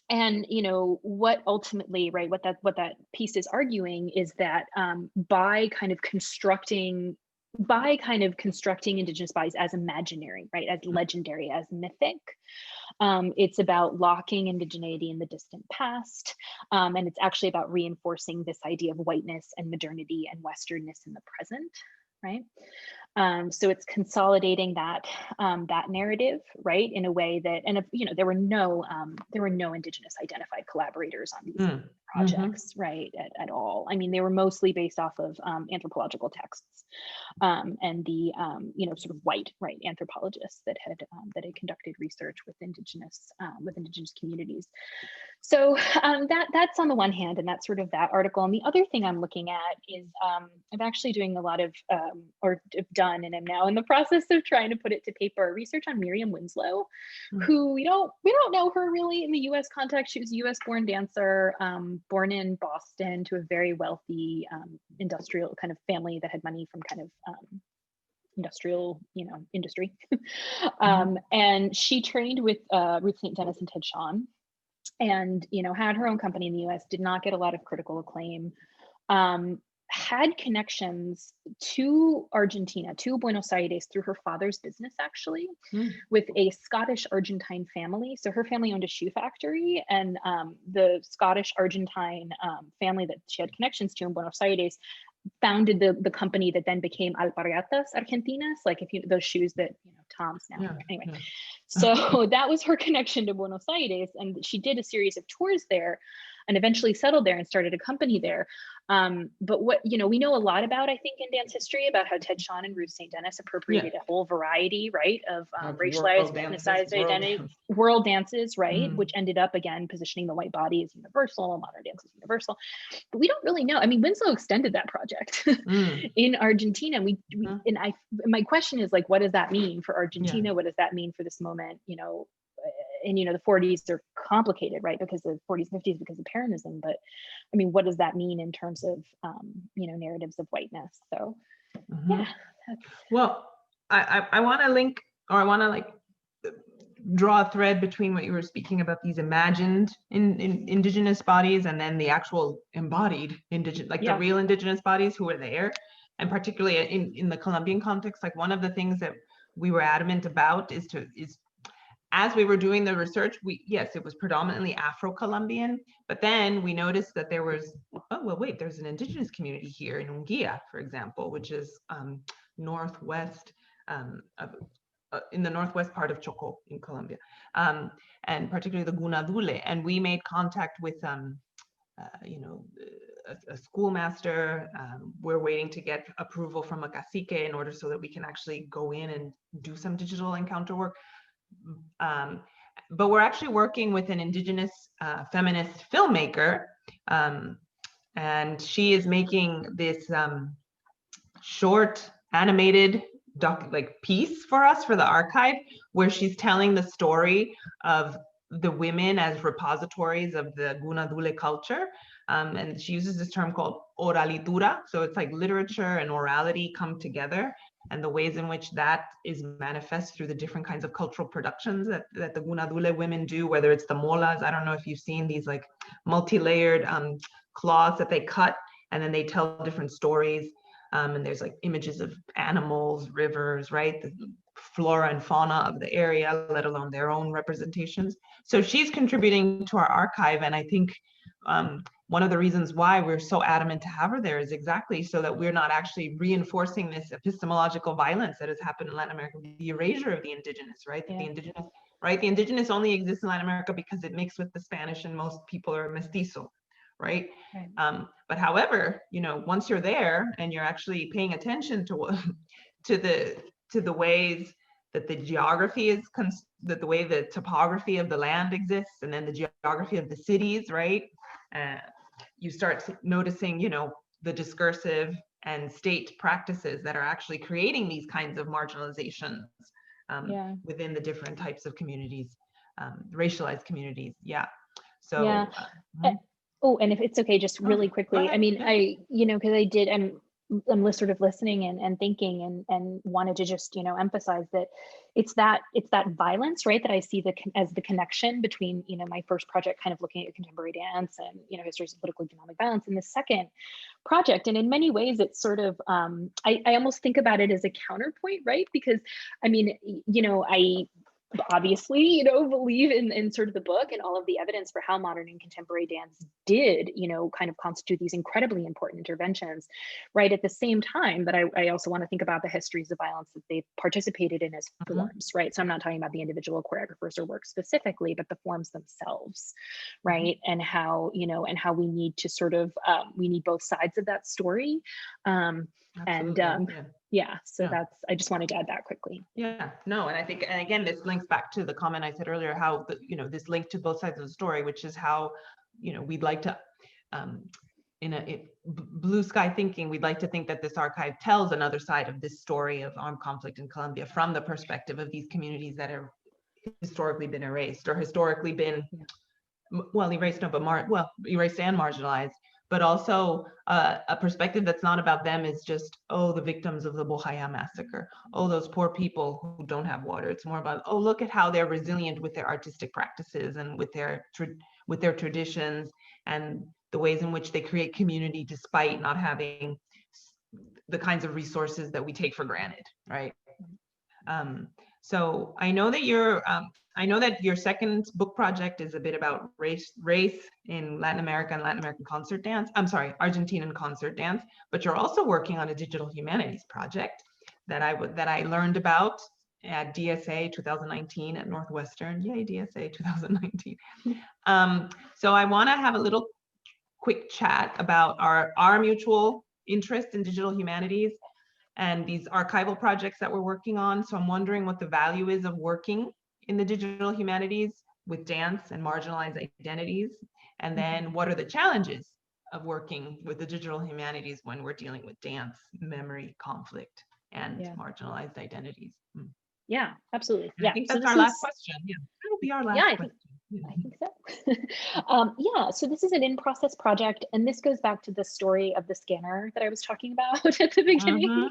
And, you know, what ultimately, right, what that piece is arguing is that by kind of constructing indigenous bodies as imaginary, right, as legendary, as mythic, it's about locking indigeneity in the distant past, and it's actually about reinforcing this idea of whiteness and modernity and Westernness in the present, right? So it's consolidating that narrative, right, in a way that, and if, you know, there were no indigenous identified collaborators on these projects, right, at all. I mean, they were mostly based off of anthropological texts and the you know, sort of white, right, anthropologists that had conducted research with indigenous communities. So that's on the one hand, and that's sort of that article. And the other thing I'm looking at is I'm actually doing a lot of or have done, and I'm now in the process of trying to put it to paper, research on Miriam Winslow, who we don't know her really in the U.S. context. She was a U.S. born dancer, born in Boston to a very wealthy industrial kind of family that had money from kind of industrial, you know, industry. And she trained with Ruth St. Denis and Ted Shawn, and, you know, had her own company in the US, did not get a lot of critical acclaim, had connections to Argentina, to Buenos Aires through her father's business, actually, with a Scottish Argentine family. So her family owned a shoe factory, and the Scottish Argentine family that she had connections to in Buenos Aires founded the company that then became Alpargatas Argentinas, like if you, those shoes that, you know, Tom's now. Anyway, so that was her connection to Buenos Aires, and she did a series of tours there and eventually settled there and started a company there. But what, you know, we know a lot about, I think, in dance history about how Ted Shawn and Ruth St. Denis appropriated a whole variety, right, of racialized, ethnicized identity, world dances, right, which ended up, again, positioning the white body as universal, modern dance as universal. But we don't really know. I mean, Winslow extended that project in Argentina. My question is, like, what does that mean for Argentina? What does that mean for this moment, you know? And, you know, the 40s are complicated, right, because of 40s, 50s, because of Peronism. But I mean, what does that mean in terms of, you know, narratives of whiteness? So, yeah. Well, I want to link, or I want to like draw a thread between what you were speaking about, these imagined in indigenous bodies, and then the actual embodied indigenous, like the real indigenous bodies who are there. And particularly in the Colombian context, like one of the things that we were adamant about is as we were doing the research, it was predominantly Afro-Colombian, but then we noticed that there was, there's an indigenous community here in Unguia, for example, which is northwest, in the northwest part of Chocó in Colombia, and particularly the Gunadule. And we made contact with, you know, a schoolmaster. We're waiting to get approval from a cacique in order so that we can actually go in and do some digital encounter work. But we're actually working with an indigenous feminist filmmaker, and she is making this short animated piece for us for the archive, where she's telling the story of the women as repositories of the Gunadule culture. And she uses this term called oralitura. So it's like literature and orality come together, and the ways in which that is manifest through the different kinds of cultural productions that the Gunadule women do, whether it's the molas. I don't know if you've seen these like multi-layered cloths that they cut, and then they tell different stories. And there's like images of animals, rivers, right? The flora and fauna of the area, let alone their own representations. So she's contributing to our archive. And I think one of the reasons why we're so adamant to have her there is exactly so that we're not actually reinforcing this epistemological violence that has happened in Latin America, the erasure of the indigenous, right? Yeah. The indigenous only exists in Latin America because it mixed with the Spanish and most people are mestizo. Right. But however, you know, once you're there and you're actually paying attention to the ways that the geography is, that the way the topography of the land exists, and then the geography of the cities, right? You start noticing, you know, the discursive and state practices that are actually creating these kinds of marginalizations within the different types of communities, racialized communities. Yeah. So. Yeah. Oh, and if it's okay, just really quickly, I mean, because I did, I'm sort of listening and thinking and wanted to just, you know, emphasize that it's that violence, right, that I see as the connection between, you know, my first project kind of looking at contemporary dance and, you know, histories of political economic violence, and the second project. And in many ways, it's sort of, I almost think about it as a counterpoint, right? Because, I mean, you know, I obviously, you know, believe in sort of the book and all of the evidence for how modern and contemporary dance did, you know, kind of constitute these incredibly important interventions, right? At the same time, but I also want to think about the histories of violence that they've participated in as forms, right? So I'm not talking about the individual choreographers or work specifically, but the forms themselves, right? And how, you know, and how we need to sort of, we need both sides of that story. So that's, I just wanted to add that quickly. Yeah, no, and I think, and again, this links back to the comment I said earlier, how, you know, this link to both sides of the story, which is how, you know, we'd like to, in blue sky thinking, we'd like to think that this archive tells another side of this story of armed conflict in Colombia from the perspective of these communities that have historically been erased, or historically been, well, erased, no, but erased and marginalized. But also a perspective that's not about them is just, oh, the victims of the Bojaya massacre, oh, those poor people who don't have water. It's more about, oh, look at how they're resilient with their artistic practices and with their traditions, and the ways in which they create community despite not having the kinds of resources that we take for granted, right? So I know that your second book project is a bit about race in Latin America and Latin American concert dance. I'm sorry, Argentinian concert dance, but you're also working on a digital humanities project that I learned about at DSA 2019 at Northwestern. Yay, DSA 2019. So I want to have a little quick chat about our mutual interest in digital humanities and these archival projects that we're working on. So I'm wondering what the value is of working in the digital humanities with dance and marginalized identities. And then what are the challenges of working with the digital humanities when we're dealing with dance, memory, conflict, and marginalized identities? Yeah, absolutely. And I think that's our last question. Yeah, that'll be our last question. I think so. So this is an in-process project, and this goes back to the story of the scanner that I was talking about at the beginning.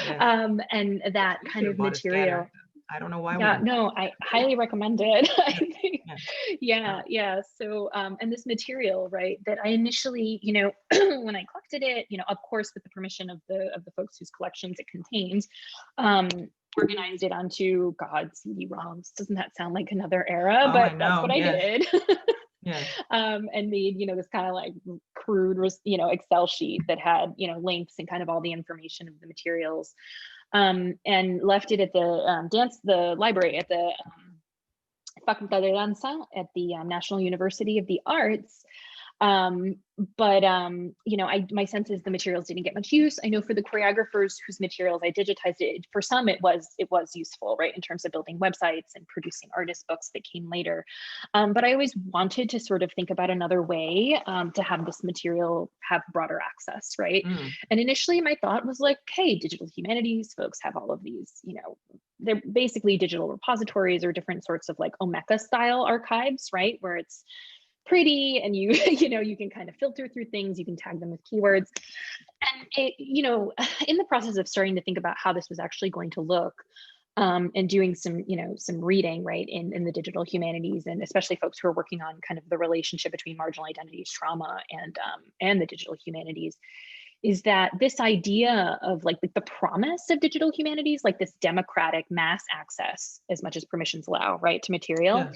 And that kind of material. I don't know why. No, I highly recommend it. I think, So, and this material, right, that I initially, you know, when I collected it, you know, of course, with the permission of the folks whose collections it contains, organized it onto CD-ROMs. Doesn't that sound like another era? But that's what I did. And made, you know, this kind of like crude, you know, Excel sheet that had, you know, links and kind of all the information of the materials, and left it at the library at the Facultad de Danza at the National University of the Arts. You know, my sense is the materials didn't get much use. I know for the choreographers whose materials I digitized it, for some it was useful, right, in terms of building websites and producing artist books that came later. But I always wanted to sort of think about another way to have this material have broader access, right? And initially my thought was like, hey, digital humanities folks have all of these, you know, they're basically digital repositories or different sorts of like Omeka style archives, right, where it's pretty and you you know, you can kind of filter through things, you can tag them with keywords. And it, you know, in the process of starting to think about how this was actually going to look, and doing some, you know, some reading, right, in the digital humanities, and especially folks who are working on kind of the relationship between marginal identities, trauma, and the digital humanities, is that this idea of like the promise of digital humanities, like this democratic mass access, as much as permissions allow, right, to material,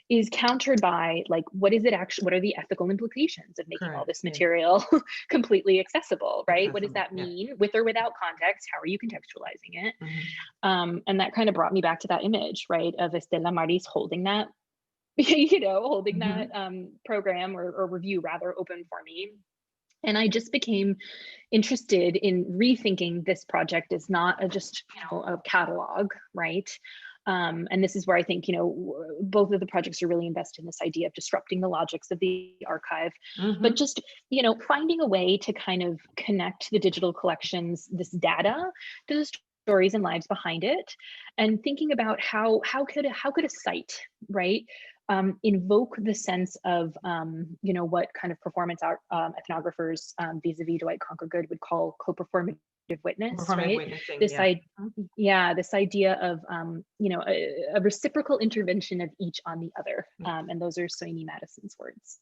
is countered by like, what is it actually, what are the ethical implications of making all this material completely accessible, right? What does that mean, with or without context? How are you contextualizing it? And that kind of brought me back to that image, right, of Estela Maris holding that, you know, holding that program or review rather open for me. And I just became interested in rethinking this project as not just, you know, a catalog, right? And this is where I think, you know, both of the projects are really invested in this idea of disrupting the logics of the archive, but just, you know, finding a way to kind of connect the digital collections, this data, to the stories and lives behind it, and thinking about how could a site, right, invoke the sense of, you know, what kind of performance art ethnographers vis-a-vis Dwight Conquer-Good would call co-performative witness, right? This this idea of, you know, a reciprocal intervention of each on the other, and those are Soini Madison's words.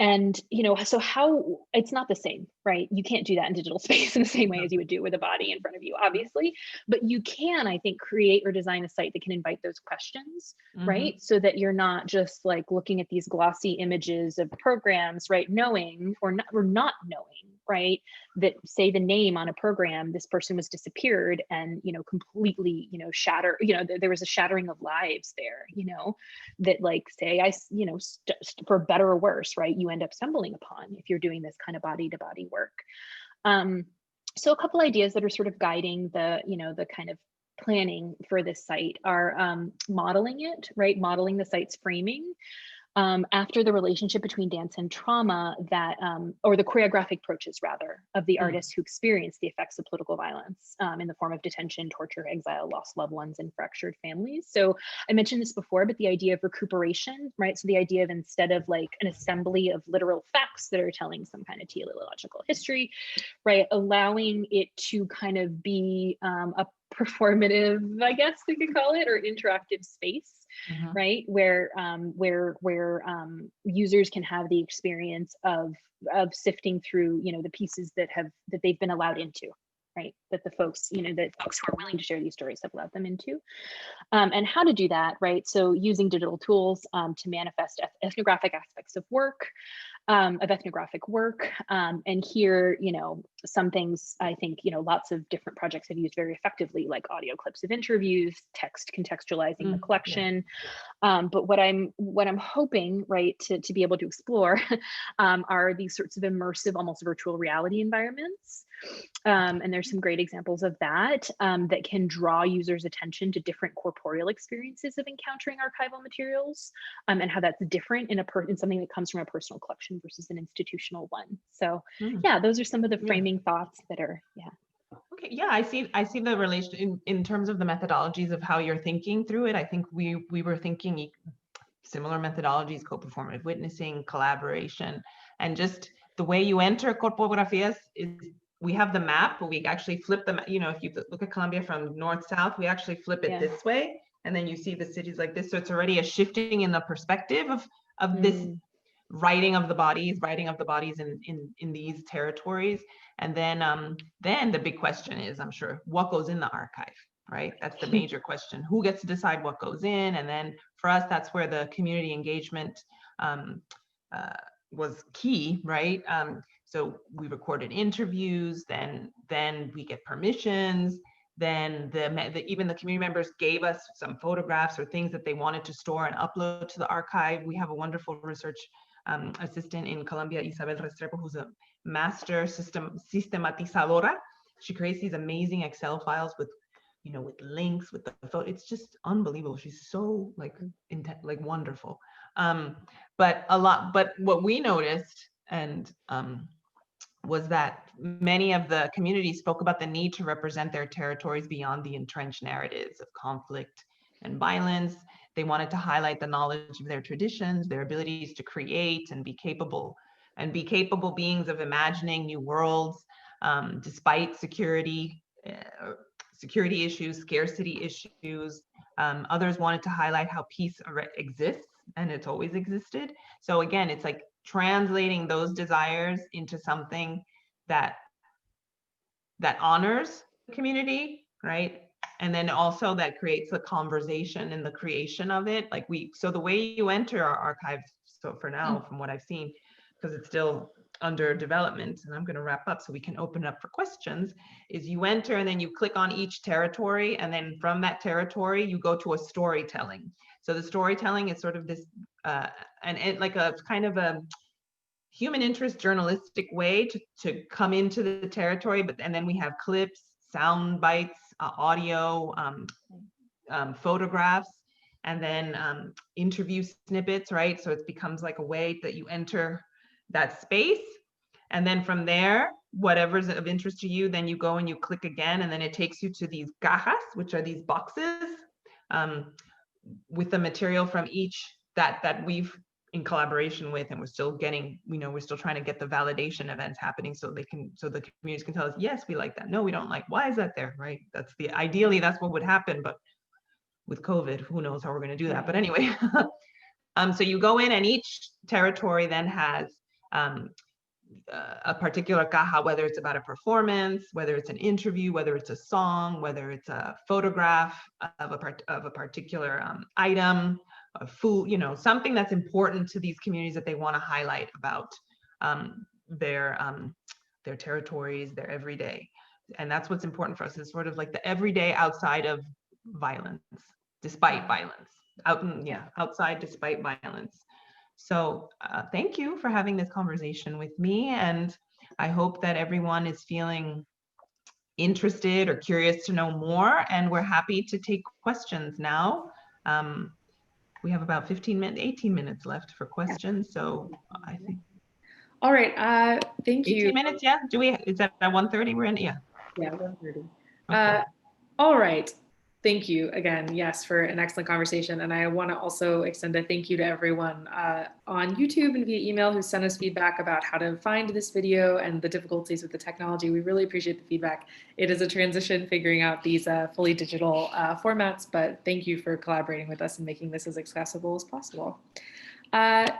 And, you know, so how, it's not the same, right? You can't do that in digital space in the same way as you would do with a body in front of you, obviously, but you can, I think, create or design a site that can invite those questions, right? So that you're not just like looking at these glossy images of programs, right? Knowing or not knowing, right? That say the name on a program, this person was disappeared, and, you know, completely, you know, shatter, you know, there was a shattering of lives there, you know, that like, say, you know, for better or worse, right, you end up stumbling upon if you're doing this kind of body to body work. So a couple ideas that are sort of guiding the, you know, the kind of planning for this site are modeling it, right? Modeling the site's framing after the relationship between dance and trauma that, or the choreographic approaches rather, of the artists who experience the effects of political violence in the form of detention, torture, exile, lost loved ones, and fractured families. So I mentioned this before, but the idea of recuperation, right? So the idea of, instead of like an assembly of literal facts that are telling some kind of teleological history, right, allowing it to kind of be a performative, I guess we could call it, or interactive space, right, where users can have the experience of sifting through, you know, the pieces that they've been allowed into, right, that the folks, you know, that folks who are willing to share these stories have allowed them into, and how to do that, right? So using digital tools to manifest ethnographic aspects of work, of ethnographic work. And here, you know, some things I think, you know, lots of different projects have used very effectively, like audio clips of interviews, text contextualizing the collection. But what I'm hoping, right, to be able to explore are these sorts of immersive, almost virtual reality environments. And there's some great examples of that that can draw users' attention to different corporeal experiences of encountering archival materials, and how that's different in something that comes from a personal collection versus an institutional one. So yeah, those are some of the framing thoughts that are, Okay, yeah, I see the relation in terms of the methodologies of how you're thinking through it. I think we were thinking similar methodologies: co-performative witnessing, collaboration, and just the way you enter corpografias is, we have the map, but we actually flip them. You know, if you look at Colombia from north south, we actually flip it this way, and then you see the cities like this. So it's already a shifting in the perspective of this writing of the bodies in these territories. And then the big question is, I'm sure, what goes in the archive, right? That's the major question. Who gets to decide what goes in? And then for us, that's where the community engagement was key, right? So we recorded interviews, then we get permissions, then even the community members gave us some photographs or things that they wanted to store and upload to the archive. We have a wonderful research assistant in Colombia, Isabel Restrepo, who's a master systematizadora. She creates these amazing Excel files with, you know, with links, with the photo. It's just unbelievable. She's so like wonderful. But what we noticed and was that many of the communities spoke about the need to represent their territories beyond the entrenched narratives of conflict and violence. They wanted to highlight the knowledge of their traditions, their abilities to create and be capable beings of imagining new worlds, despite security issues, scarcity issues. Others wanted to highlight how peace exists, and it's always existed. So again, it's like translating those desires into something that honors the community, right? And then also that creates the conversation and the creation of it. Like so the way you enter our archive, so for now, from what I've seen, because it's still under development, and I'm going to wrap up so we can open it up for questions, is you enter and then you click on each territory, and then from that territory you go to a storytelling. So the storytelling is sort of this and like a kind of a human interest journalistic way to come into the territory, and then we have clips, sound bites, audio, photographs, and then interview snippets, right? So it becomes like a way that you enter that space, and then from there, whatever's of interest to you, then you go and you click again, and then it takes you to these cajas, which are these boxes with the material from each that we've in collaboration with, and we're still getting, we're still trying to get the validation events happening so the communities can tell us, yes, we like that, no, we don't like, why is that there, right? Ideally that's what would happen, but with COVID, who knows how we're going to do that. But anyway, so you go in, and each territory then has a particular caja, whether it's about a performance, whether it's an interview, whether it's a song, whether it's a photograph of a particular item, a food, something that's important to these communities that they want to highlight about their territories, their everyday. And that's what's important for us, is sort of like the everyday outside of violence, despite violence, outside despite violence. So thank you for having this conversation with me, and I hope that everyone is feeling interested or curious to know more, and we're happy to take questions now. We have about 18 minutes left for questions, so I think. All right, thank you. 18 minutes, yeah? Is that at 1:30 we're in? Yeah. Yeah, 1:30. Okay. All right. Thank you again, yes, for an excellent conversation. And I want to also extend a thank you to everyone on YouTube and via email who sent us feedback about how to find this video and the difficulties with the technology. We really appreciate the feedback. It is a transition figuring out these fully digital formats, but thank you for collaborating with us and making this as accessible as possible.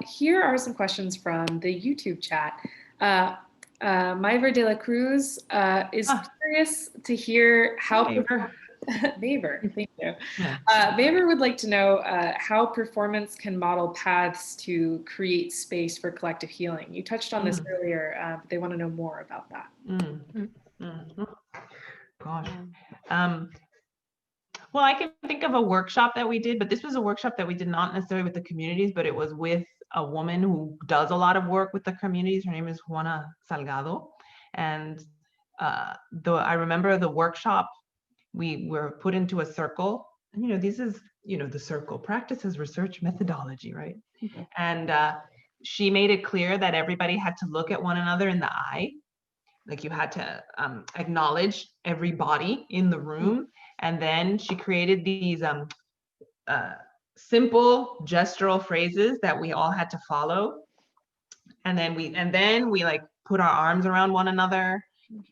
Here are some questions from the YouTube chat. Mayver de la Cruz is curious to hear how Mayver, thank you. Yeah. Mayver would like to know how performance can model paths to create space for collective healing. You touched on this earlier, but they want to know more about that. Gosh. Well, I can think of a workshop that we did, but this was a workshop that we did not necessarily with the communities, but it was with a woman who does a lot of work with the communities. Her name is Juana Salgado. And I remember the workshop, we were put into a circle. And, this is, the circle practices research methodology, right? Okay. And she made it clear that everybody had to look at one another in the eye. Like you had to acknowledge every body in the room. And then she created these simple gestural phrases that we all had to follow. And then we like put our arms around one another,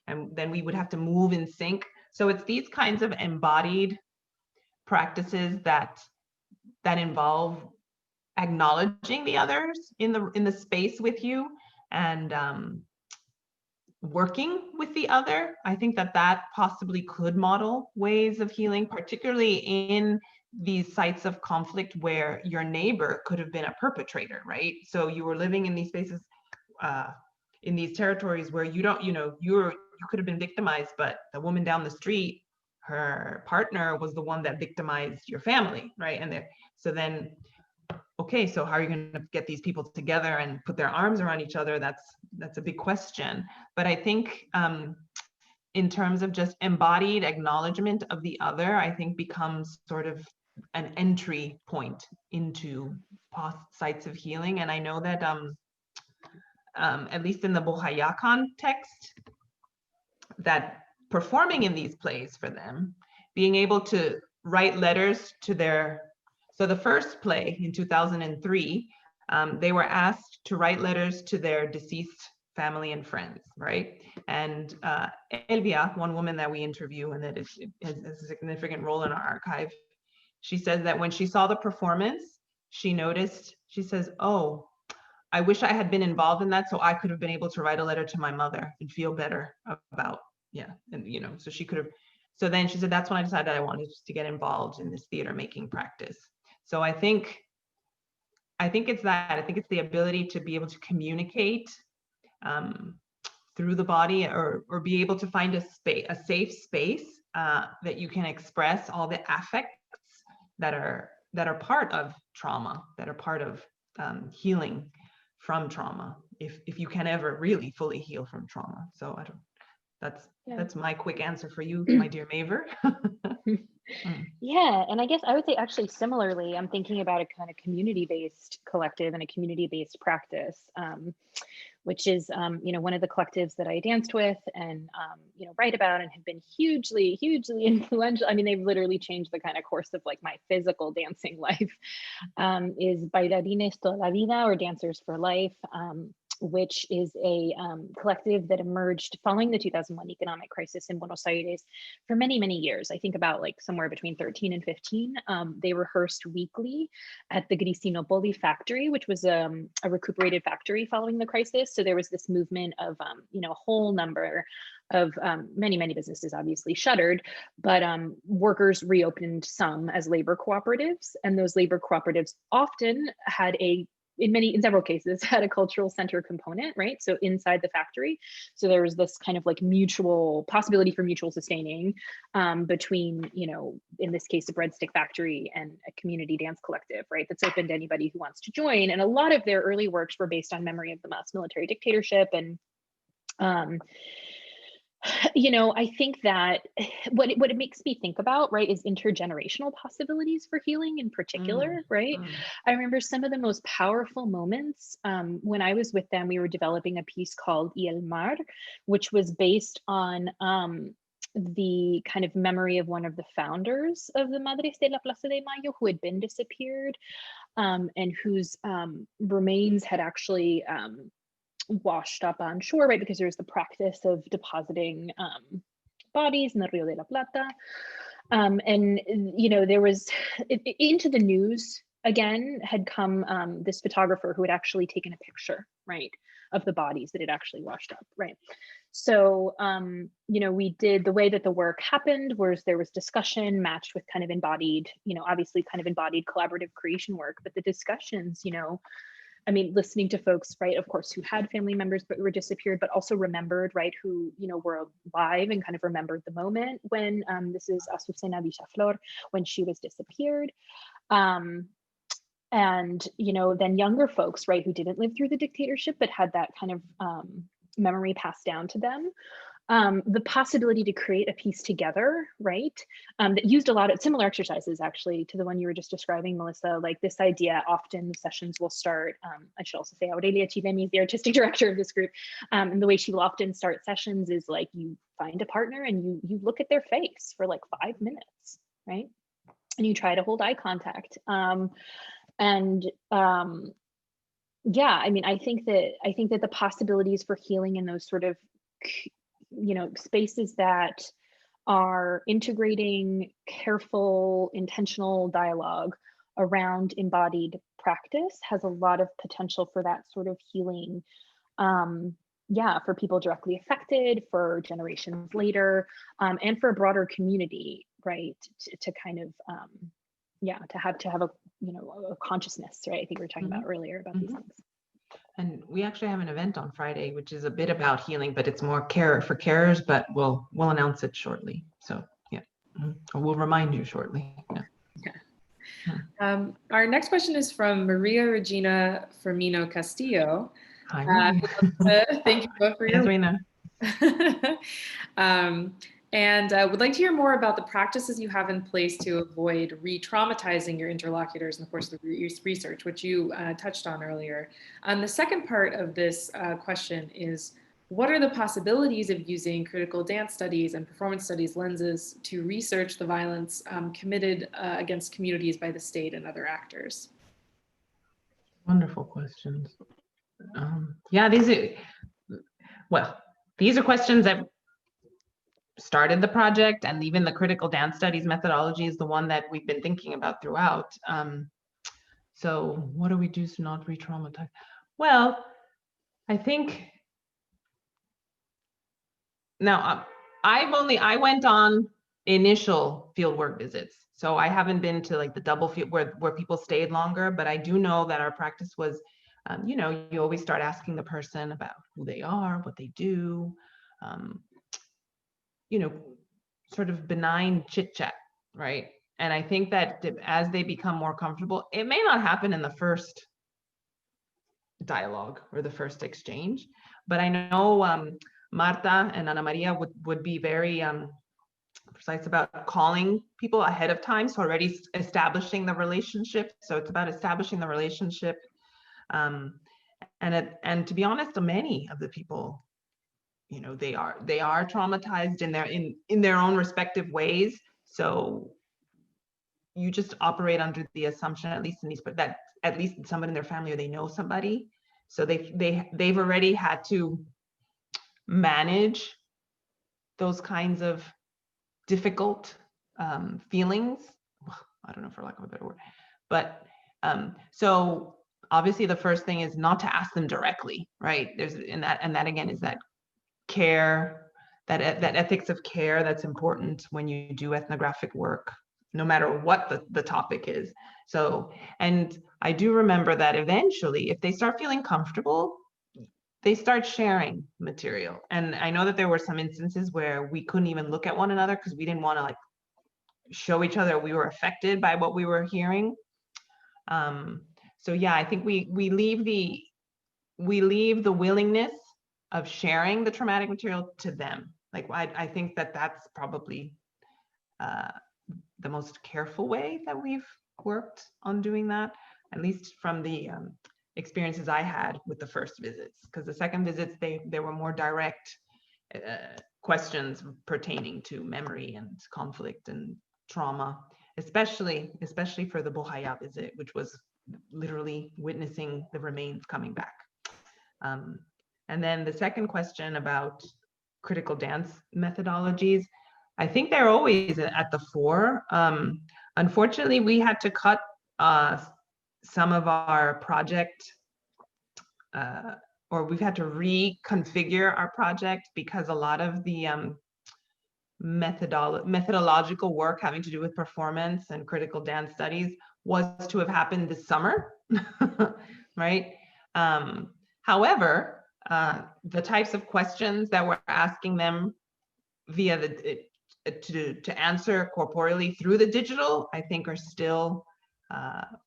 and then we would have to move in sync. So it's these kinds of embodied practices that involve acknowledging the others in the space with you, and working with the other. I think that possibly could model ways of healing, particularly in these sites of conflict where your neighbor could have been a perpetrator, right? So you were living in these spaces, in these territories where you could have been victimized, but the woman down the street, her partner was the one that victimized your family, right? And so then okay, so how are you going to get these people together and put their arms around each other? That's a big question. But I think in terms of just embodied acknowledgement of the other, I think becomes sort of an entry point into sites of healing. And I know that at least in the Bohaya context, that performing in these plays for them, being able to write letters to their, so the first play in 2003, they were asked to write letters to their deceased family and friends, right? And Elvia, one woman that we interview and that has a significant role in our archive, she says that when she saw the performance, she noticed, she says, oh, I wish I had been involved in that so I could have been able to write a letter to my mother and feel better about, yeah, and you know, so she could have, so then she said, that's when I decided I wanted to get involved in this theater making practice. So I think it's that, I think it's the ability to be able to communicate through the body, or be able to find a safe space that you can express all the affects that are part of trauma, that are part of healing from trauma, if you can ever really fully heal from trauma. So I don't, that's my quick answer for you, my dear Maver. Yeah, and I guess I would say actually similarly, I'm thinking about a kind of community-based collective and a community-based practice, which is, you know, one of the collectives that I danced with and, you know, write about and have been hugely, hugely influential. I mean, they've literally changed the kind of course of like my physical dancing life, is Bailarines Toda la Vida, or Dancers for Life, which is a collective that emerged following the 2001 economic crisis in Buenos Aires for many, many years. I think about like somewhere between 13 and 15. They rehearsed weekly at the Grisinopoli factory, which was a recuperated factory following the crisis. So there was this movement of, you know, a whole number of many, many businesses obviously shuttered, but workers reopened some as labor cooperatives. And those labor cooperatives often had in several cases had a cultural center component, right? So inside the factory. So there was this kind of like mutual possibility for mutual sustaining between, you know, in this case, a breadstick factory and a community dance collective, right? That's open to anybody who wants to join. And a lot of their early works were based on memory of the mass military dictatorship. And you know, I think that what it makes me think about, right, is intergenerational possibilities for healing in particular, right? I remember some of the most powerful moments when I was with them. We were developing a piece called Y el Mar, which was based on the kind of memory of one of the founders of the Madres de la Plaza de Mayo, who had been disappeared, and whose remains had actually washed up on shore, right? Because there's the practice of depositing bodies in the Rio de la Plata. And, you know, there was, into the news again had come this photographer who had actually taken a picture, right, of the bodies that had actually washed up, right? So, you know, we did, the way that the work happened was there was discussion matched with kind of embodied, you know, obviously kind of embodied collaborative creation work, but the discussions, you know, I mean, listening to folks, right, of course, who had family members but were disappeared, but also remembered, right, who, you know, were alive and kind of remembered the moment when, this is Azucena Villaflor, when she was disappeared. And, you know, then younger folks, right, who didn't live through the dictatorship, but had that kind of memory passed down to them. The possibility to create a piece together, right, that used a lot of similar exercises actually to the one you were just describing, Melissa, like this idea, often the sessions will start, I should also say Aurelia Chilemi is the artistic director of this group, and the way she will often start sessions is like you find a partner and you look at their face for like 5 minutes, right, and you try to hold eye contact. Yeah, I mean, I think that the possibilities for healing in those sort of, you know, spaces that are integrating careful, intentional dialogue around embodied practice has a lot of potential for that sort of healing. Yeah, for people directly affected, for generations later, and for a broader community, right? To kind of, yeah, to have a, you know, a consciousness, right? I think we were talking about earlier about these things. And we actually have an event on Friday, which is a bit about healing, but it's more care for carers, but we'll announce it shortly. So yeah, we'll remind you shortly. Yeah. Our next question is from Maria Regina Firmino Castillo. Hi, Maria. Thank you both for your Rina. And would like to hear more about the practices you have in place to avoid re-traumatizing your interlocutors in the course of the research, which you touched on earlier. The second part of this question is, what are the possibilities of using critical dance studies and performance studies lenses to research the violence committed against communities by the state and other actors? Wonderful questions. Yeah, these are questions that started the project, and even the critical dance studies methodology is the one that we've been thinking about throughout. So what do we do to not re-traumatize? Well, I think now I went on initial fieldwork visits, so I haven't been to like the double field where people stayed longer, but I do know that our practice was, you know, you always start asking the person about who they are, what they do, you know, sort of benign chit chat, right? And I think that as they become more comfortable, it may not happen in the first dialogue or the first exchange, but I know Marta and Ana Maria would be very precise about calling people ahead of time. So already establishing the relationship. So it's about establishing the relationship. And to be honest, many of the people, you know, they are traumatized in their own respective ways. So you just operate under the assumption, at least in these, but that at least someone in their family or they know somebody. So they've already had to manage those kinds of difficult feelings. I don't know, for lack of a better word, but so obviously the first thing is not to ask them directly, right? And that again is that care, that ethics of care that's important when you do ethnographic work, no matter what the topic is. So, and I do remember that eventually, if they start feeling comfortable, they start sharing material. And I know that there were some instances where we couldn't even look at one another because we didn't want to like show each other we were affected by what we were hearing. So yeah, I think we leave the willingness of sharing the traumatic material to them. Like I think that that's probably the most careful way that we've worked on doing that, at least from the experiences I had with the first visits, because the second visits, there were more direct questions pertaining to memory and conflict and trauma, especially for the Bohaya visit, which was literally witnessing the remains coming back. And then the second question about critical dance methodologies, I think they're always at the fore. Unfortunately, we had to cut some of our project, or we've had to reconfigure our project because a lot of the methodological work having to do with performance and critical dance studies was to have happened this summer, right? However, the types of questions that we're asking them via to answer corporeally through the digital, I think are still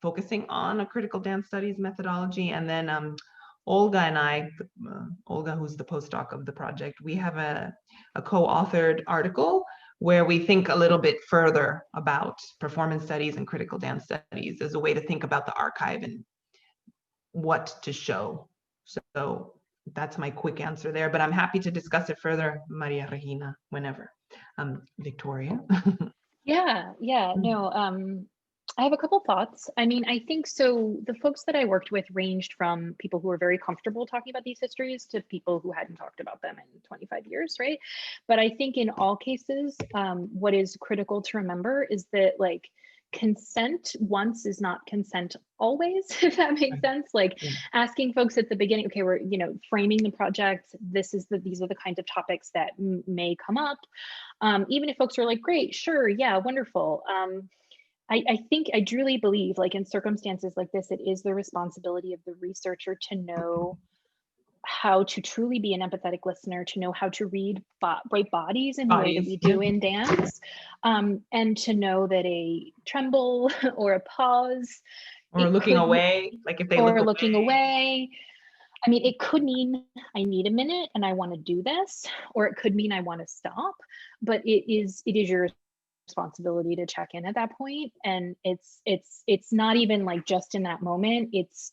focusing on a critical dance studies methodology. And then Olga and I, Olga, who's the postdoc of the project, we have a co-authored article where we think a little bit further about performance studies and critical dance studies as a way to think about the archive and what to show. So that's my quick answer there, but I'm happy to discuss it further, Maria Regina, whenever. Victoria. Yeah, no, I have a couple thoughts. I mean, I think so the folks that I worked with ranged from people who were very comfortable talking about these histories to people who hadn't talked about them in 25 years, right? But I think in all cases, what is critical to remember is that like consent once is not consent always, if that makes sense. Like asking folks at the beginning, okay, we're, you know, framing the project, these are the kinds of topics that may come up. Even if folks are like, great, sure, yeah, wonderful. I think I truly believe, like in circumstances like this, it is the responsibility of the researcher to know how to truly be an empathetic listener, to know how to read right bodies in the way that we do in dance, and to know that a tremble or a pause, or looking away, like if they look looking away. I mean, it could mean I need a minute and I want to do this, or it could mean I want to stop, but it is your responsibility to check in at that point. And it's not even like just in that moment. It's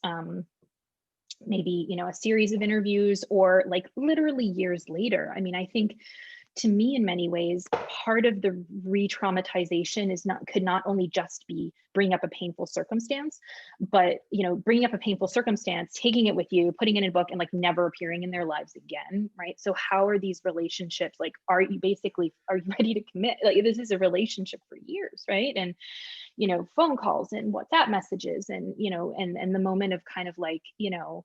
maybe, you know, a series of interviews, or like literally years later. I mean, I think, to me, in many ways, part of the re-traumatization could not only just be bringing up a painful circumstance, but, you know, bringing up a painful circumstance, taking it with you, putting it in a book, and like never appearing in their lives again, right? So how are these relationships, like, are you ready to commit? Like, this is a relationship for years, right? And, you know, phone calls and WhatsApp messages, and, you know, and the moment of kind of like, you know,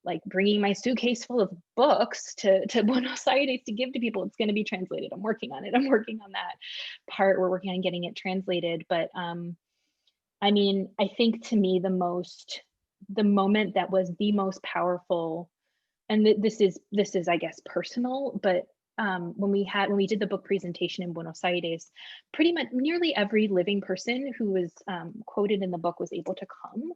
like bringing my suitcase full of books to Buenos Aires to give to people. It's going to be translated. I'm working on it. I'm working on that part. We're working on getting it translated. But I mean, I think, to me, the moment that was the most powerful, and this is, I guess, personal, but when we did the book presentation in Buenos Aires, pretty much nearly every living person who was quoted in the book was able to come.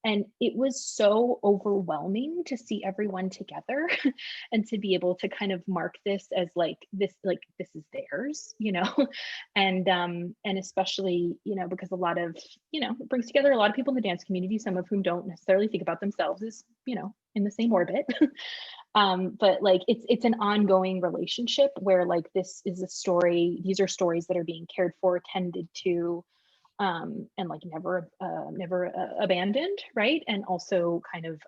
And it was so overwhelming to see everyone together and to be able to kind of mark this as like this is theirs, you know. And especially, you know, because a lot of, you know, it brings together a lot of people in the dance community, some of whom don't necessarily think about themselves as, you know, in the same orbit. But like it's an ongoing relationship where like this is a story, these are stories that are being cared for, tended to, and like never abandoned, right? And also kind of,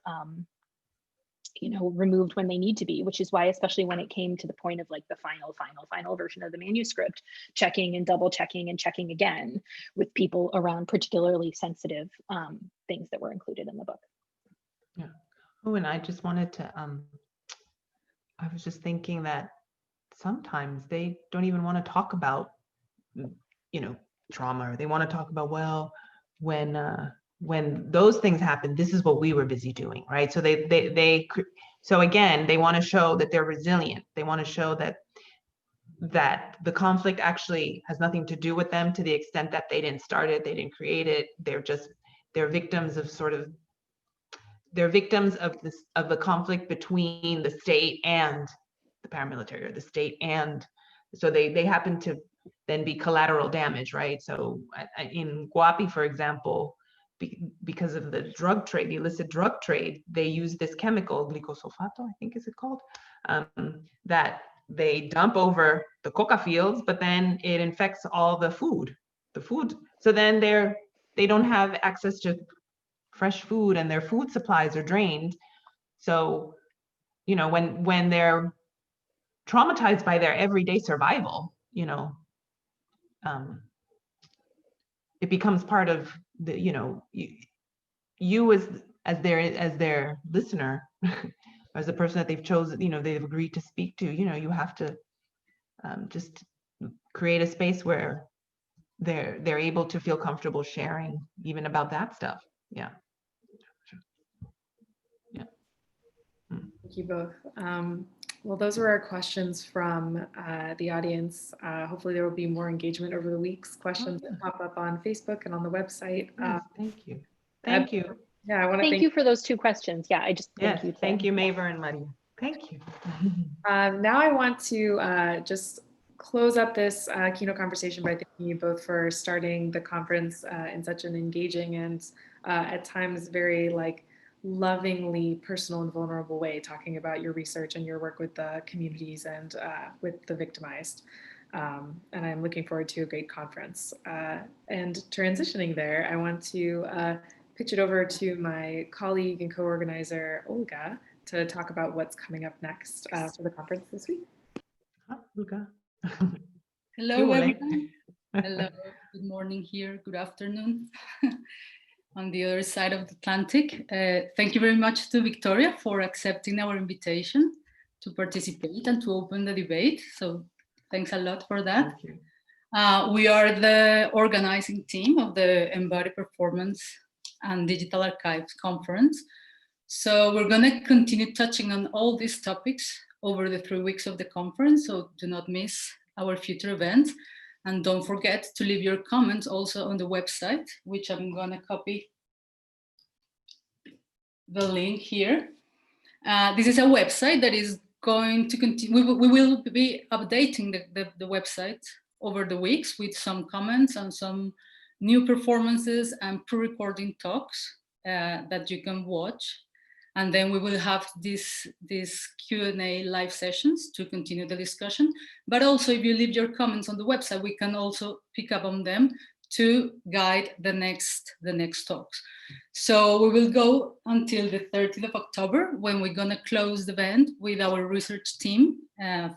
you know, removed when they need to be, which is why, especially when it came to the point of like the final version of the manuscript, checking and double checking and checking again with people around particularly sensitive things that were included in the book. Yeah. Oh, and I just wanted to, I was just thinking that sometimes they don't even want to talk about, you know, trauma, or they want to talk about, well, when those things happen, this is what we were busy doing, right? So so again, they want to show that they're resilient. They want to show that the conflict actually has nothing to do with them, to the extent that they didn't start it, they didn't create it. They're victims of the conflict between the state and the paramilitary, or the state, and so they happen to then be collateral damage, right? So in Guapi, for example, because of the drug trade, the illicit drug trade, they use this chemical, glycosulfato, I think is it called, that they dump over the coca fields, but then it infects all the food. So then they don't have access to fresh food, and their food supplies are drained. So, you know, when they're traumatized by their everyday survival, you know, it becomes part of the, you know, you as their listener, as the person that they've chosen, you know, they've agreed to speak to, you know, you have to just create a space where they're able to feel comfortable sharing even about that stuff. Yeah. Yeah. Thank you both. Well, those were our questions from the audience. Hopefully there will be more engagement over the week's questions that pop up on Facebook and on the website. Yes, thank you. Thank you. Yeah, I want to thank you for those two questions. Yeah, I just thank you. Thank you, Maver and Maria. Thank you. Now I want to just close up this keynote conversation by thanking you both for starting the conference in such an engaging and at times very like lovingly personal and vulnerable way, talking about your research and your work with the communities and with the victimized. And I'm looking forward to a great conference. And transitioning there, I want to pitch it over to my colleague and co-organizer, Olga, to talk about what's coming up next for the conference this week. Olga. Hello, everyone. Hello, good morning here, good afternoon on the other side of the Atlantic. Thank you very much to Victoria for accepting our invitation to participate and to open the debate. So thanks a lot for that. Thank you. We are the organizing team of the Embodied Performance and Digital Archives Conference. So we're going to continue touching on all these topics over the 3 weeks of the conference, so do not miss our future events. And don't forget to leave your comments also on the website, which I'm going to copy the link here. This is a website that is going to continue. We will be updating the website over the weeks with some comments and some new performances and pre-recording talks that you can watch. And then we will have these Q&A live sessions to continue the discussion. But also, if you leave your comments on the website, we can also pick up on them to guide the next talks. So we will go until the 30th of October, when we're going to close the event with our research team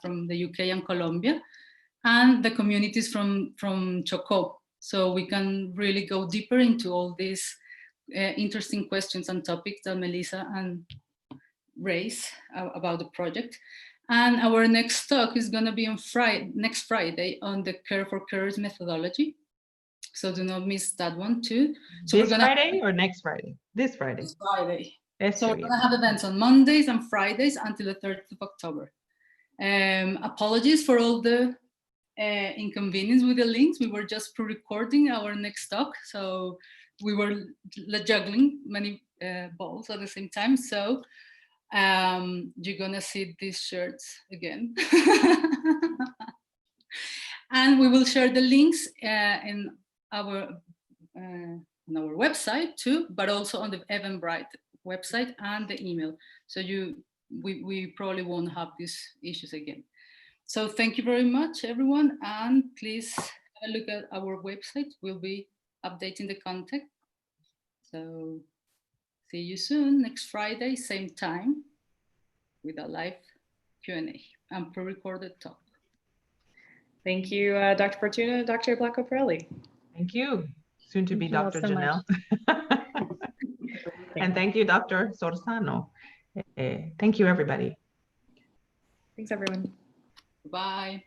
from the UK and Colombia, and the communities from Chocó. So we can really go deeper into all these interesting questions and topics that Melissa and raise about the project. And our next talk is going to be on next Friday on the Care for Carers methodology. So do not miss that one too. So this Friday or next Friday? This Friday. This Friday. This so we're going to have events on Mondays and Fridays until the 3rd of October. Apologies for all the inconvenience with the links. We were just pre-recording our next talk, so we were juggling many balls at the same time. So you're gonna see these shirts again. And we will share the links in our website too, but also on the Eventbrite website and the email. So we probably won't have these issues again. So thank you very much, everyone. And please have a look at our website. We'll be updating the content. So see you soon, next Friday, same time, with a live Q&A and pre-recorded talk. Thank you, Dr. Fortuna and Dr. Blanco-Pirelli. Thank you. Soon to be Dr. So Janelle. And thank you, Dr. Sorzano. Thank you, everybody. Thanks, everyone. Bye.